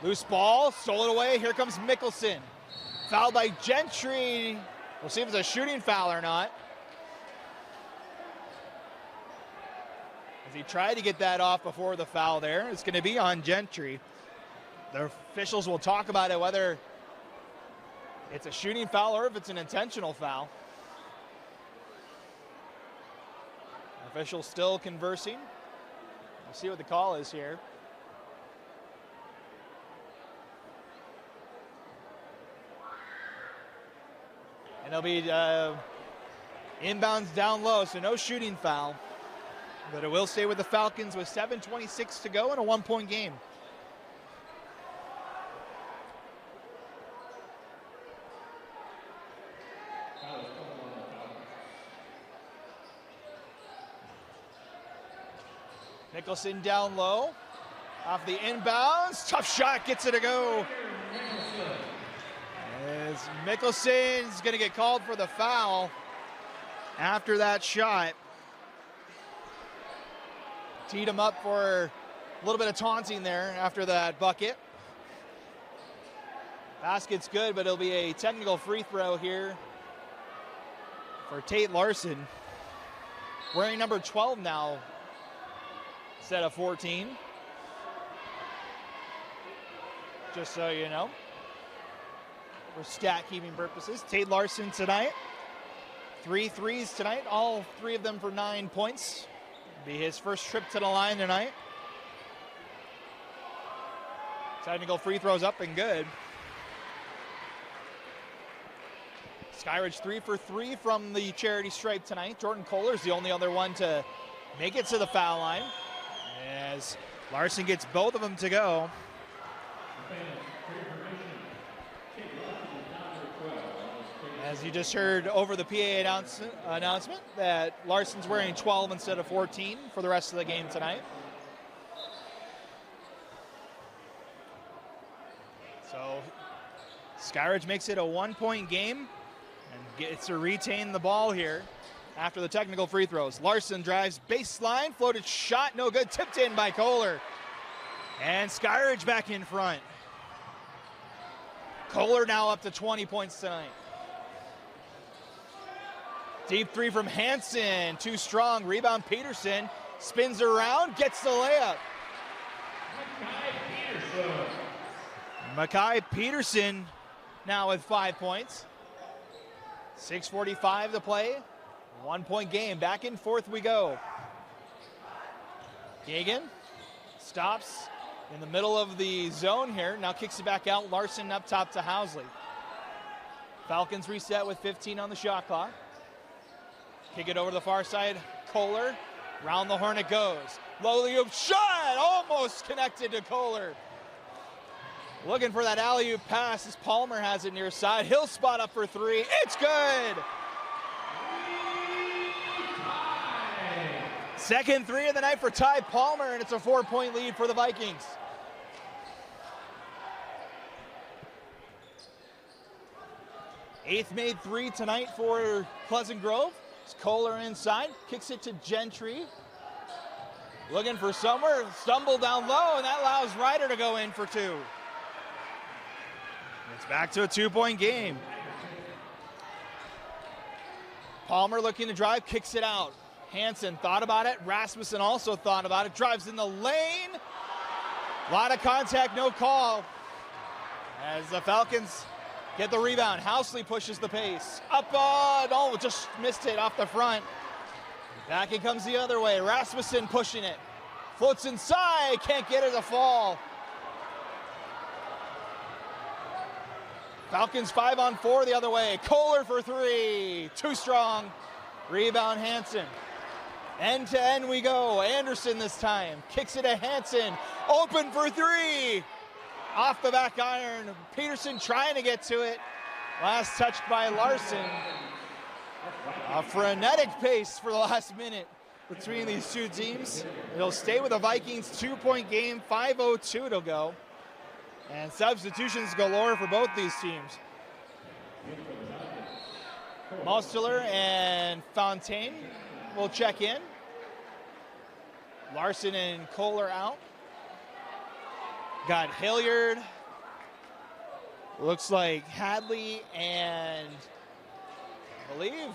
Loose ball, stole it away. Here comes Mickelson. Fouled by Gentry. We'll see if it's a shooting foul or not. As he tried to get that off before the foul there. It's going to be on Gentry. The officials will talk about it, whether it's a shooting foul or if it's an intentional foul. Officials still conversing. We'll see what the call is here. And it'll be inbounds down low, so no shooting foul. But it will stay with the Falcons with 7:26 to go in a 1-point game. Mickelson down low. Off the inbounds. Tough shot, gets it to go. As Mickelson is going to get called for the foul after that shot. Teed him up for a little bit of taunting there after that bucket. Basket's good, but it'll be a technical free throw here for Tate Larson. Wearing number 12 now instead of 14. Just so you know, for stat keeping purposes. Tate Larson tonight, 3 threes tonight, all 3 of them for 9 points. Be his first trip to the line tonight. Technical free throws up and good. Skyridge 3 for 3 from the charity stripe tonight. Jordan Kohler's the only other one to make it to the foul line, as Larson gets both of them to go. As you just heard over the PA announcement that Larson's wearing 12 instead of 14 for the rest of the game tonight. So Skyridge makes it a 1-point game and gets to retain the ball here after the technical free throws. Larson drives baseline, floated shot, no good, tipped in by Kohler. And Skyridge back in front. Kohler now up to 20 points tonight. Deep 3 from Hansen, too strong. Rebound Peterson, spins around, gets the layup. Makai Peterson now with 5 points. 6:45 to play. 1-point game. Back and forth we go. Gagan stops in the middle of the zone here. Now kicks it back out. Larson up top to Housley. Falcons reset with 15 on the shot clock. Kick it over to the far side. Kohler. Round the horn it goes. Low-alley-oop shot! Almost connected to Kohler. Looking for that alley-oop pass as Palmer has it near side. He'll spot up for 3. It's good! Second 3 of the night for Ty Palmer, and it's a 4-point lead for the Vikings. Eighth made 3 tonight for Pleasant Grove. It's Kohler inside, kicks it to Gentry. Looking for somewhere, stumble down low, and that allows Ryder to go in for 2. It's back to a 2-point game. Palmer looking to drive, kicks it out. Hansen thought about it. Rasmussen also thought about it. Drives in the lane. A lot of contact, no call. As the Falcons get the rebound. Housley pushes the pace. Up on, oh, just missed it off the front. Back it comes the other way. Rasmussen pushing it. Floats inside, can't get it to fall. Falcons 5-on-4 the other way. Kohler for 3. Too strong. Rebound Hansen. End to end we go. Anderson this time. Kicks it to Hansen. Open for 3. Off the back iron. Peterson trying to get to it. Last touched by Larson. A frenetic pace for the last minute between these two teams. It'll stay with the Vikings 2-point game. 5:02 to go. And substitutions galore for both these teams. Mosteller and Fontaine will check in. Larson and Kohler out. Got Hilliard. Looks like Hadley, and I believe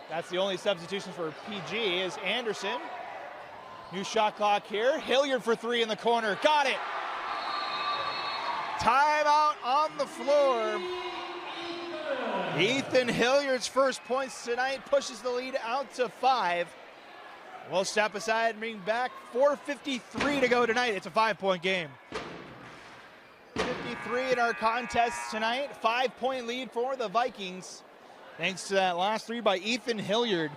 that's the only substitution for PG is Anderson. New shot clock here. Hilliard for 3 in the corner. Got it. Timeout on the floor. Ethan Hilliard's first points tonight pushes the lead out to 5. We'll step aside and bring back 4:53 to go tonight. It's a 5-point game. 53 in our contest tonight. 5-point lead for the Vikings. Thanks to that last 3 by Ethan Hilliard.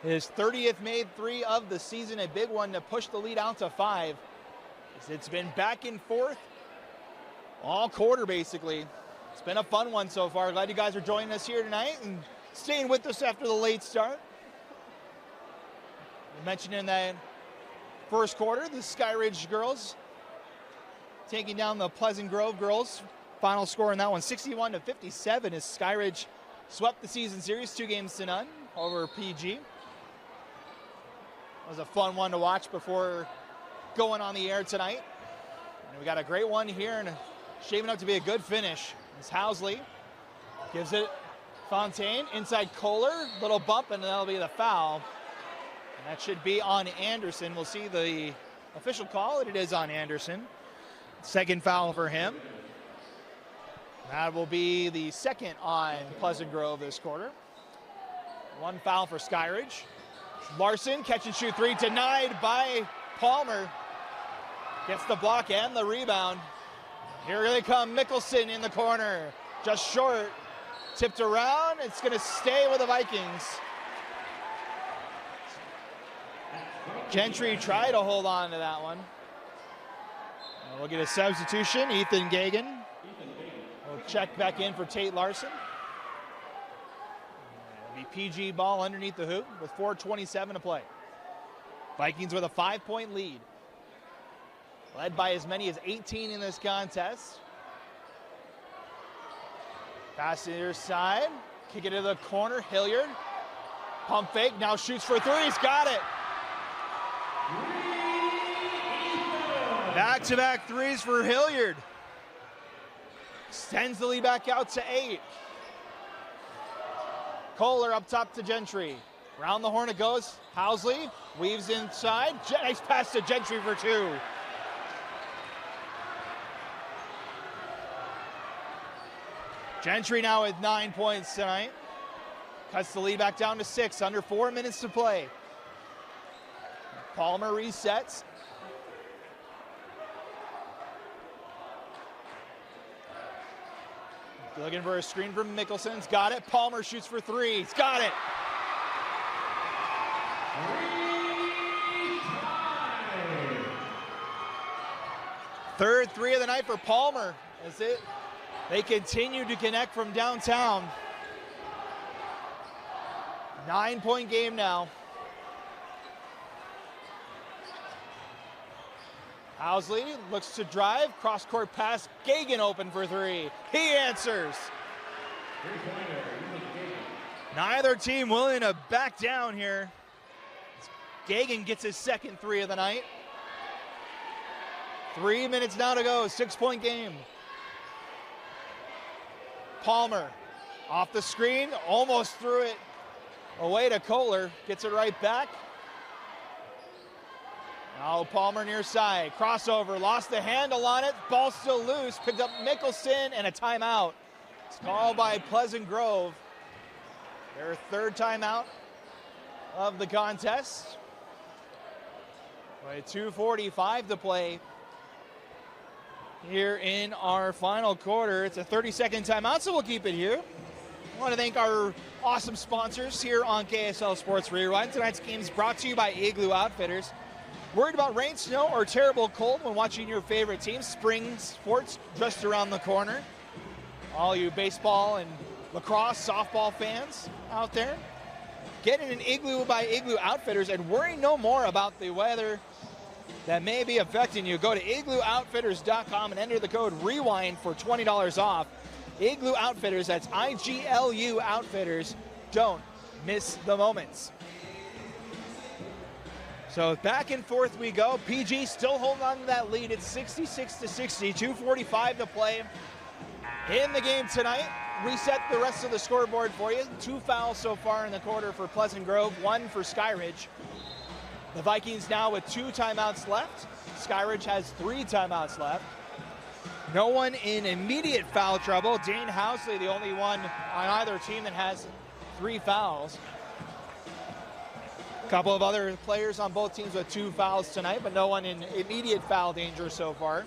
His 30th made 3 of the season. A big one to push the lead out to 5. It's been back and forth all quarter, basically. It's been a fun one so far. Glad you guys are joining us here tonight and staying with us after the late start. We mentioned in that first quarter, the Skyridge girls taking down the Pleasant Grove girls. Final score in that one, 61-57, as Skyridge swept the season series 2-0 over PG. It was a fun one to watch before going on the air tonight. And we got a great one here and shaping up to be a good finish. As Housley gives it Fontaine, inside Kohler, little bump, and that'll be the foul. And that should be on Anderson. We'll see the official call, and it is on Anderson. Second foul for him. That will be the second on Pleasant Grove this quarter. 1 foul for Skyridge. Larson, catch and shoot three, denied by Palmer. Gets the block and the rebound. Here they come, Mickelson in the corner. Just short, tipped around. It's gonna stay with the Vikings. Gentry tried to hold on to that one. And we'll get a substitution, Ethan Gagan. We'll check back in for Tate Larson. It'll be PG ball underneath the hoop with 4:27 to play. Vikings with a 5-point lead. Led by as many as 18 in this contest. Pass to the other side. Kick it to the corner. Hilliard. Pump fake. Now shoots for three. He's got it. Back-to-back threes for Hilliard. Extends the lead back out to 8. Kohler up top to Gentry. Round the horn it goes. Housley weaves inside. Nice pass to Gentry for 2. Gentry now with 9 points tonight. Cuts the lead back down to 6. Under 4 minutes to play. Palmer resets. Looking for a screen from Mickelson's. Got it. Palmer shoots for 3. He's got it. Third 3 of the night for Palmer. That's it. They continue to connect from downtown. 9-point game now. Housley looks to drive, cross-court pass, Gagan open for 3. He answers. Neither team willing to back down here. Gagan gets his second 3 of the night. 3 minutes now to go, 6-point game. Palmer off the screen, almost threw it away to Kohler, gets it right back. Now Palmer near side, crossover, lost the handle on it, ball still loose, picked up Mickelson and a timeout. It's called by Pleasant Grove. Their 3rd timeout of the contest. With 2:45 to play here in our final quarter. It's a 30-second timeout, so we'll keep it here. I want to thank our awesome sponsors here on KSL Sports Rewind. Tonight's game is brought to you by Igloo Outfitters. Worried about rain, snow, or terrible cold when watching your favorite team? Spring sports just around the corner. All you baseball and lacrosse, softball fans out there, get in an Igloo by Igloo Outfitters and worry no more about the weather that may be affecting you. Go to igloooutfitters.com and enter the code REWIND for $20 off. Igloo Outfitters, that's IGLU Outfitters. Don't miss the moments. So back and forth we go. PG still holding on to that lead. It's 66-60, 2:45 to play in the game tonight. Reset the rest of the scoreboard for you. 2 fouls so far in the quarter for Pleasant Grove, 1 for Skyridge. The Vikings now with 2 timeouts left. Skyridge has 3 timeouts left. No one in immediate foul trouble. Dane Housley, the only one on either team that has 3 fouls. A couple of other players on both teams with 2 fouls tonight, but no one in immediate foul danger so far.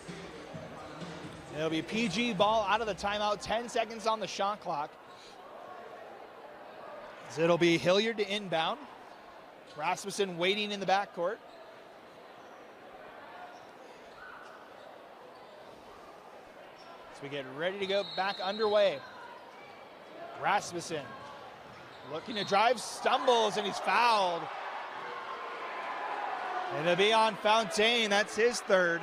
It'll be PG ball out of the timeout, 10 seconds on the shot clock. So it'll be Hilliard to inbound. Rasmussen waiting in the backcourt. As we get ready to go back underway. Rasmussen looking to drive, stumbles, and he's fouled. And it'll be on Fontaine, that's his 3rd.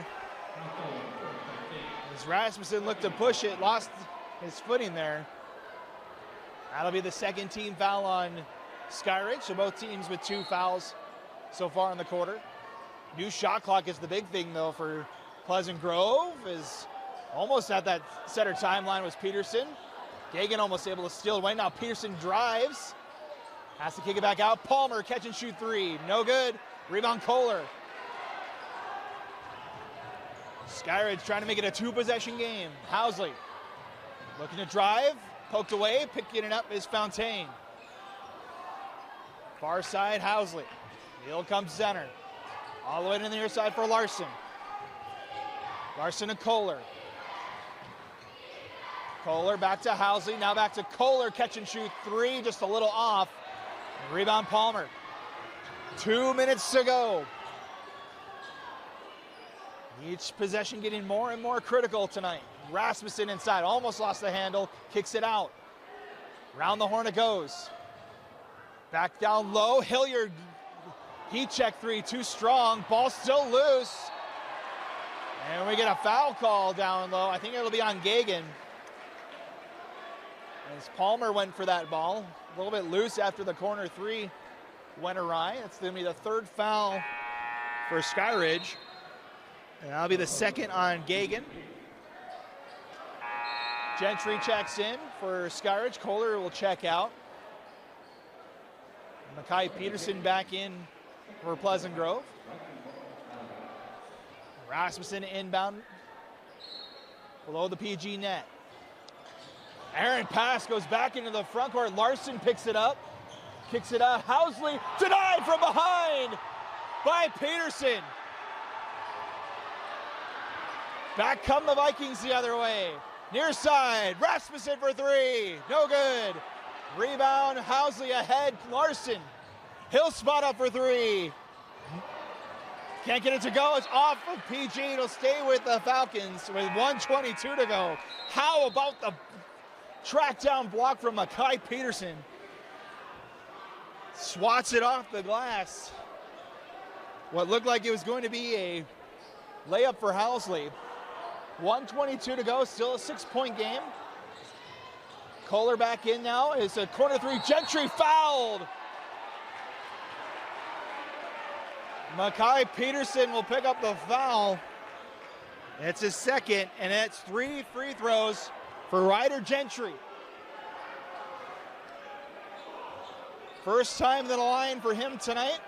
As Rasmussen looked to push it, lost his footing there. That'll be the 2nd team foul on Skyridge, so both teams with 2 fouls so far in the quarter. New shot clock is the big thing, though, for Pleasant Grove. Is almost at that center timeline was Peterson. Gagan almost able to steal away. Now Peterson drives. Has to kick it back out. Palmer, catch and shoot 3. No good. Rebound Kohler. Skyridge trying to make it a 2-possession game. Housley Looking to drive, poked away, picking it up is Fontaine. Far side, Housley. Heel comes center. All the way to the near side for Larson. Larson to Kohler. Kohler back to Housley, now back to Kohler, catch and shoot three, just a little off. Rebound Palmer. 2 minutes to go. Each possession getting more and more critical tonight. Rasmussen inside, almost lost the handle, kicks it out. Round the horn it goes. Back down low, Hilliard, heat check three, too strong, ball still loose. And we get a foul call down low. I think it'll be on Gagan. As Palmer went for that ball, a little bit loose after the corner three went awry. That's going to be the third foul for Skyridge. And that'll be the second on Gagan. Gentry checks in for Skyridge. Kohler will check out. Mackay Peterson back in for Pleasant Grove. Rasmussen inbound below the PG net. Aaron pass goes back into the front court. Larson picks it up, kicks it out. Housley denied from behind by Peterson. Back come the Vikings the other way. Near side, Rasmussen for three, no good. Rebound, Housley ahead, Larson. He'll spot up for three. Can't get it to go, it's off of PG. It'll stay with the Falcons with 1:22 to go. How about the track down block from Mackay Peterson? Swats it off the glass. What looked like it was going to be a layup for Housley. 1:22 to go, still a 6-point game. Kohler back in now, is a corner three, Gentry fouled. Mackay Peterson will pick up the foul. It's his second, and it's 3 free throws for Ryder Gentry. First time to the line for him tonight.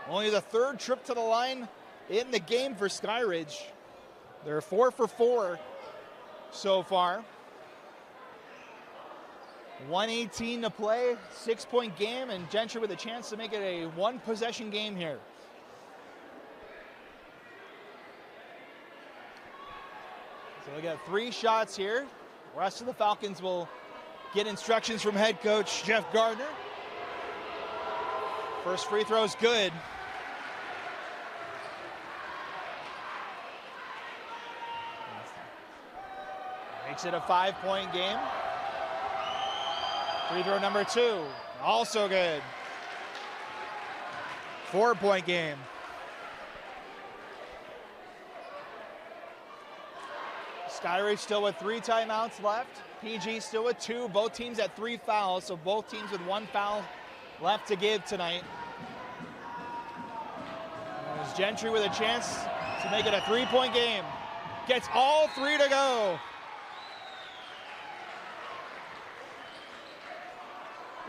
Only the third trip to the line in the game for Skyridge. They're 4 for 4 so far. 1:18 to play, 6-point game, and Gentry with a chance to make it a 1-possession game here. So we got 3 shots here. The rest of the Falcons will get instructions from head coach Jeff Gardner. First free throw is good. Makes it a 5-point game. Free throw number 2, also good. 4-point game. Skyridge still with 3 timeouts left. PG still with 2. Both teams at 3 fouls, so both teams with 1 foul left to give tonight. There's Gentry with a chance to make it a 3-point game. Gets all 3 to go.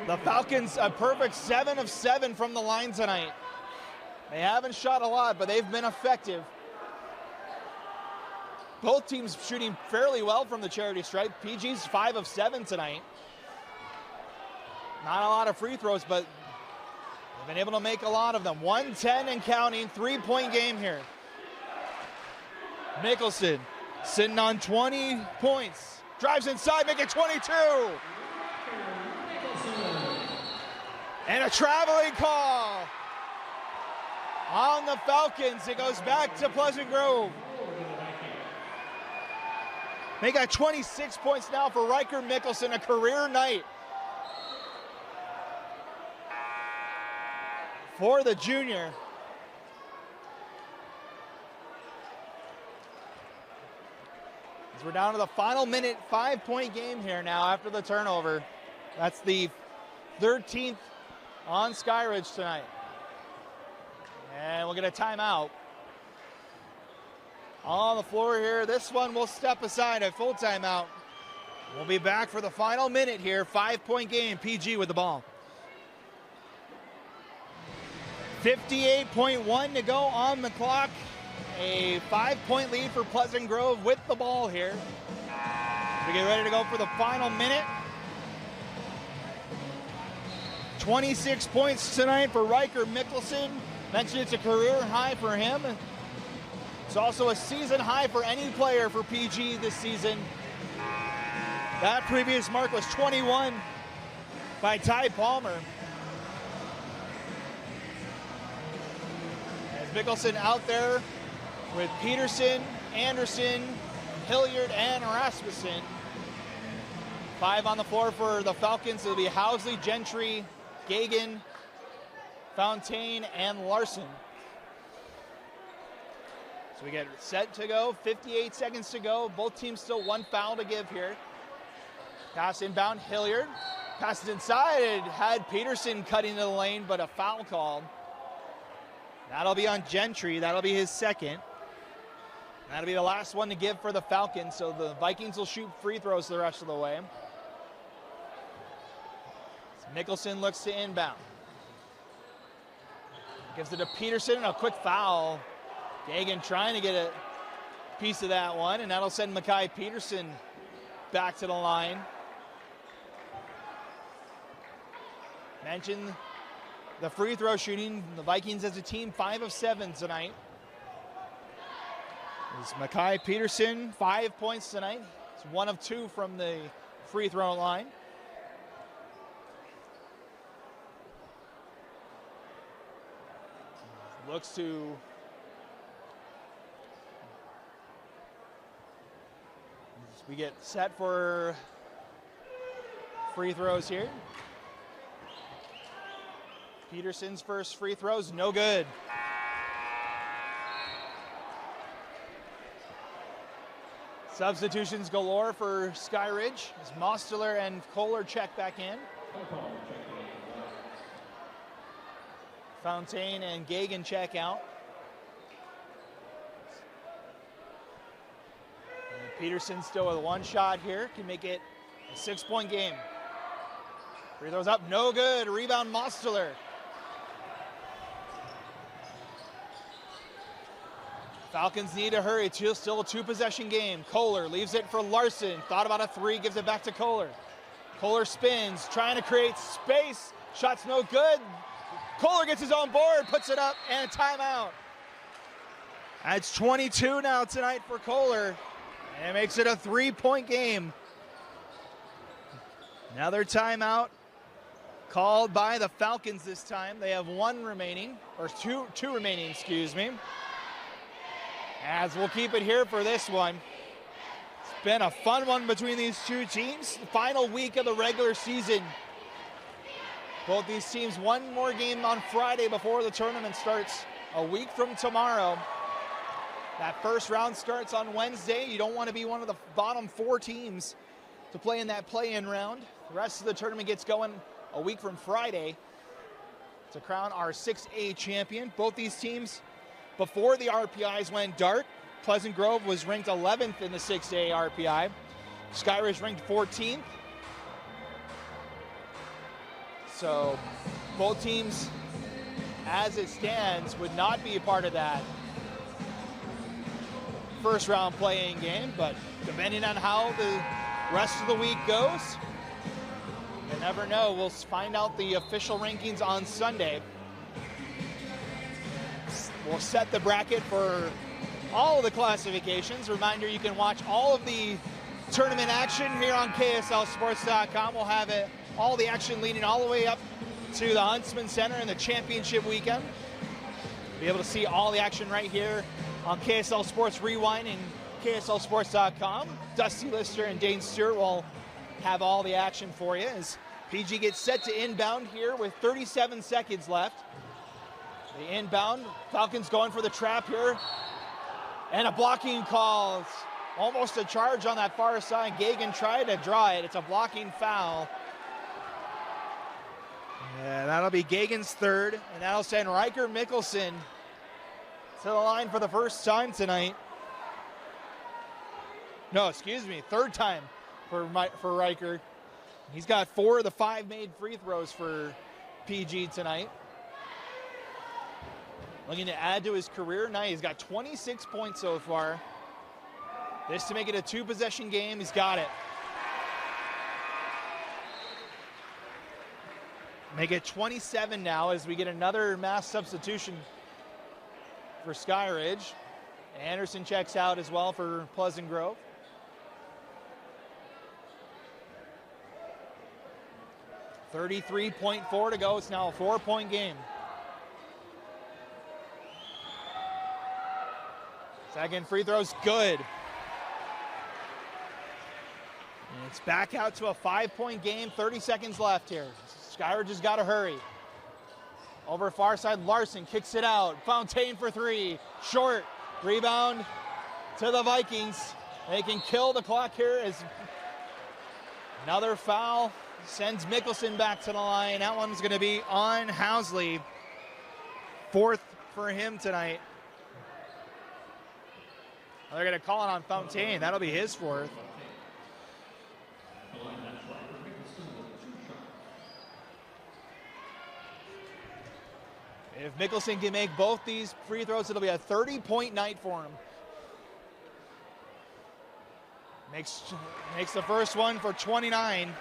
The Falcons a perfect 7 of 7 from the line tonight. They haven't shot a lot, but they've been effective. Both teams shooting fairly well from the charity stripe. PG's 5 of 7 tonight. Not a lot of free throws, but they've been able to make a lot of them. 110 and counting, 3-point game here. Mickelson sitting on 20 points. Drives inside, make it 22. And a traveling call on the Falcons. It goes back to Pleasant Grove. They got 26 points now for Riker Mickelson, a career night for the junior. As we're down to the final minute, 5-point game here now after the turnover. That's the 13th on Skyridge tonight. And we'll get a timeout. On the floor here, this one will step aside, a full timeout. We'll be back for the final minute here, 5-point game, PG with the ball. 58.1 to go on the clock, a 5-point lead for Pleasant Grove with the ball here. We get ready to go for the final minute. 26 points tonight for Riker Mickelson. Mentioned it's a career high for him. It's also a season high for any player for PG this season. That previous mark was 21 by Ty Palmer. As Mickelson out there with Peterson, Anderson, Hilliard, and Rasmussen. 5 on the floor for the Falcons. It'll be Housley, Gentry, Gagan, Fontaine, and Larson. So we get set to go, 58 seconds to go. Both teams still one foul to give here. Pass inbound, Hilliard. Passes inside, it had Peterson cutting into the lane, but a foul called. That'll be on Gentry, that'll be his second. That'll be the last one to give for the Falcons, so the Vikings will shoot free throws the rest of the way. Mickelson looks to inbound. Gives it to Peterson, a quick foul. Gagan trying to get a piece of that one, and that'll send Makai Peterson back to the line. Mentioned the free throw shooting. The Vikings as a team, 5 of 7 tonight. It's Makai Peterson, 5 points tonight. It's 1 of 2 from the free throw line. Looks to we get set for free throws here. Peterson's first free throws, no good. Substitutions galore for Skyridge as Mosteller and Kohler check back in. Fontaine and Gagan check out. And Peterson still with one shot here, can make it a 6-point game. Free throws up, no good. Rebound Mosteller. Falcons need to hurry. It's still a 2-possession game. Kohler leaves it for Larson. Thought about a 3, gives it back to Kohler. Kohler spins, trying to create space. Shot's no good. Kohler gets his own board, puts it up, and a timeout. It's 22 now tonight for Kohler, and it makes it a 3-point game. Another timeout called by the Falcons this time. They have 1 remaining, or two remaining, excuse me. As we'll keep it here for this one. It's been a fun one between these two teams. The final week of the regular season. Both these teams, one more game on Friday before the tournament starts a week from tomorrow. That first round starts on Wednesday. You don't want to be one of the bottom 4 teams to play in that play-in round. The rest of the tournament gets going a week from Friday to crown our 6A champion. Both these teams, before the RPIs went dark, Pleasant Grove was ranked 11th in the 6A RPI. Skyridge ranked 14th. So both teams, as it stands, would not be a part of that first round play-in game, but depending on how the rest of the week goes, you never know. We'll find out the official rankings on Sunday. We'll set the bracket for all of the classifications. Reminder, you can watch all of the tournament action here on KSLSports.com. We'll have it, all the action leading all the way up to the Huntsman Center and the championship weekend. Be able to see all the action right here on KSL Sports Rewind and KSLSports.com. Dusty Lister and Dane Stewart will have all the action for you as PG gets set to inbound here with 37 seconds left. The inbound, Falcons going for the trap here. And a blocking call. It's almost a charge on that far side. Gagan tried to draw it. It's a blocking foul. Yeah, that'll be Gagan's third, and that'll send Riker Mickelson to the line for the first time tonight. No, excuse me, third time for Riker. He's got 4 of the 5 made free throws for PG tonight. Looking to add to his career night. He's got 26 points so far. This to make it a 2-possession game. He's got it. Make it 27 now as we get another mass substitution for Skyridge. Anderson checks out as well for Pleasant Grove. $33.4 to go. It's now a 4-point game. Second free throw's good. And it's back out to a 5-point game. 30 seconds left here. Skyridge has got to hurry. Over far side, Larson kicks it out. Fontaine for 3. Short. Rebound to the Vikings. They can kill the clock here as another foul sends Mickelson back to the line. That one's going to be on Housley. 4th for him tonight. They're going to call it on Fontaine. That'll be his 4th. If Mickelson can make both these free throws, it'll be a 30-point night for him. Makes the first one for 29.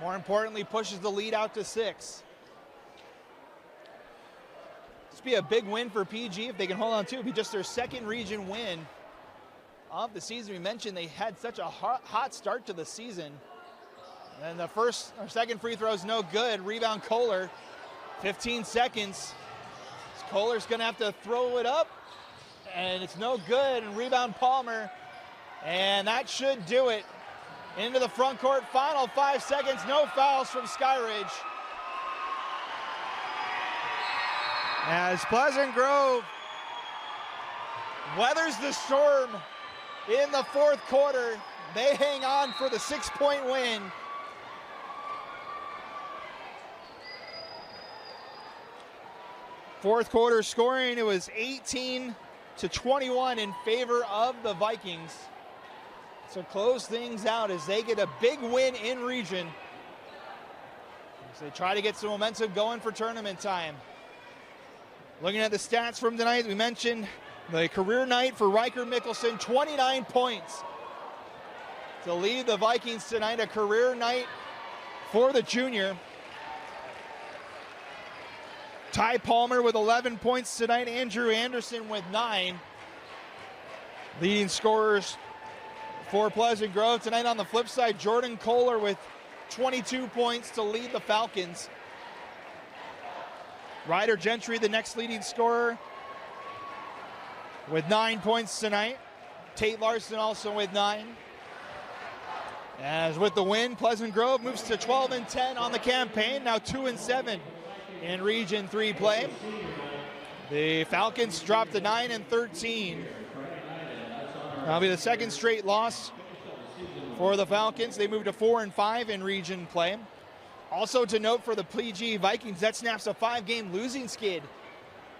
More importantly, pushes the lead out to 6. This would be a big win for PG if they can hold on to it. It'd be just their 2nd region win of the season. We mentioned they had such a hot start to the season. And the 2nd free throw is no good. Rebound Kohler. 15 seconds. Kohler's going to have to throw it up, and it's no good. And rebound Palmer, and that should do it. Into the front court, final 5 seconds. No fouls from Skyridge. As Pleasant Grove weathers the storm in the 4th quarter, they hang on for the 6-point win. Fourth quarter scoring, it was 18-21 in favor of the Vikings. So close things out as they get a big win in region. As they try to get some momentum going for tournament time. Looking at the stats from tonight, we mentioned the career night for Riker Mickelson, 29 points. To lead the Vikings tonight, a career night for the junior. Ty Palmer with 11 points tonight. Andrew Anderson with 9. Leading scorers for Pleasant Grove tonight. On the flip side, Jordan Kohler with 22 points to lead the Falcons. Ryder Gentry, the next leading scorer, with 9 points tonight. Tate Larson also with 9. As with the win, Pleasant Grove moves to 12-10 on the campaign, now 2-7 in Region 3 play. The Falcons drop to 9-13. That'll be the 2nd straight loss for the Falcons. They move to 4-5 in Region play. Also to note for the PG Vikings, that snaps a 5-game losing skid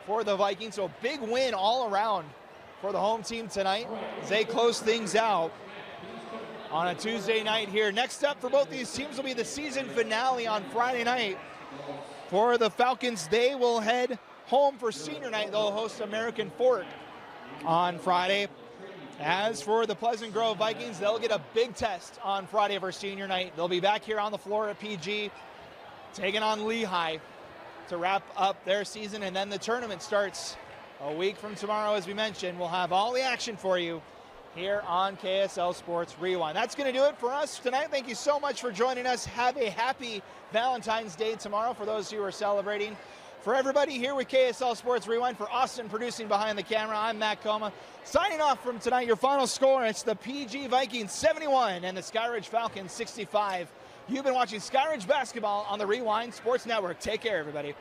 for the Vikings. So big win all around for the home team tonight as they close things out on a Tuesday night here. Next up for both these teams will be the season finale on Friday night. For the Falcons, they will head home for senior night. They'll host American Fork on Friday. As for the Pleasant Grove Vikings, they'll get a big test on Friday for senior night. They'll be back here on the floor at PG, taking on Lehigh to wrap up their season, and then the tournament starts a week from tomorrow, as we mentioned. We'll have all the action for you here on KSL Sports Rewind. That's going to do it for us tonight. Thank you so much for joining us. Have a happy Valentine's Day tomorrow for those who are celebrating. For everybody here with KSL Sports Rewind, for Austin producing behind the camera, I'm Matt Coma. Signing off from tonight, your final score, it's the PG Vikings 71 and the Skyridge Falcons 65. You've been watching Skyridge basketball on the Rewind Sports Network. Take care, everybody.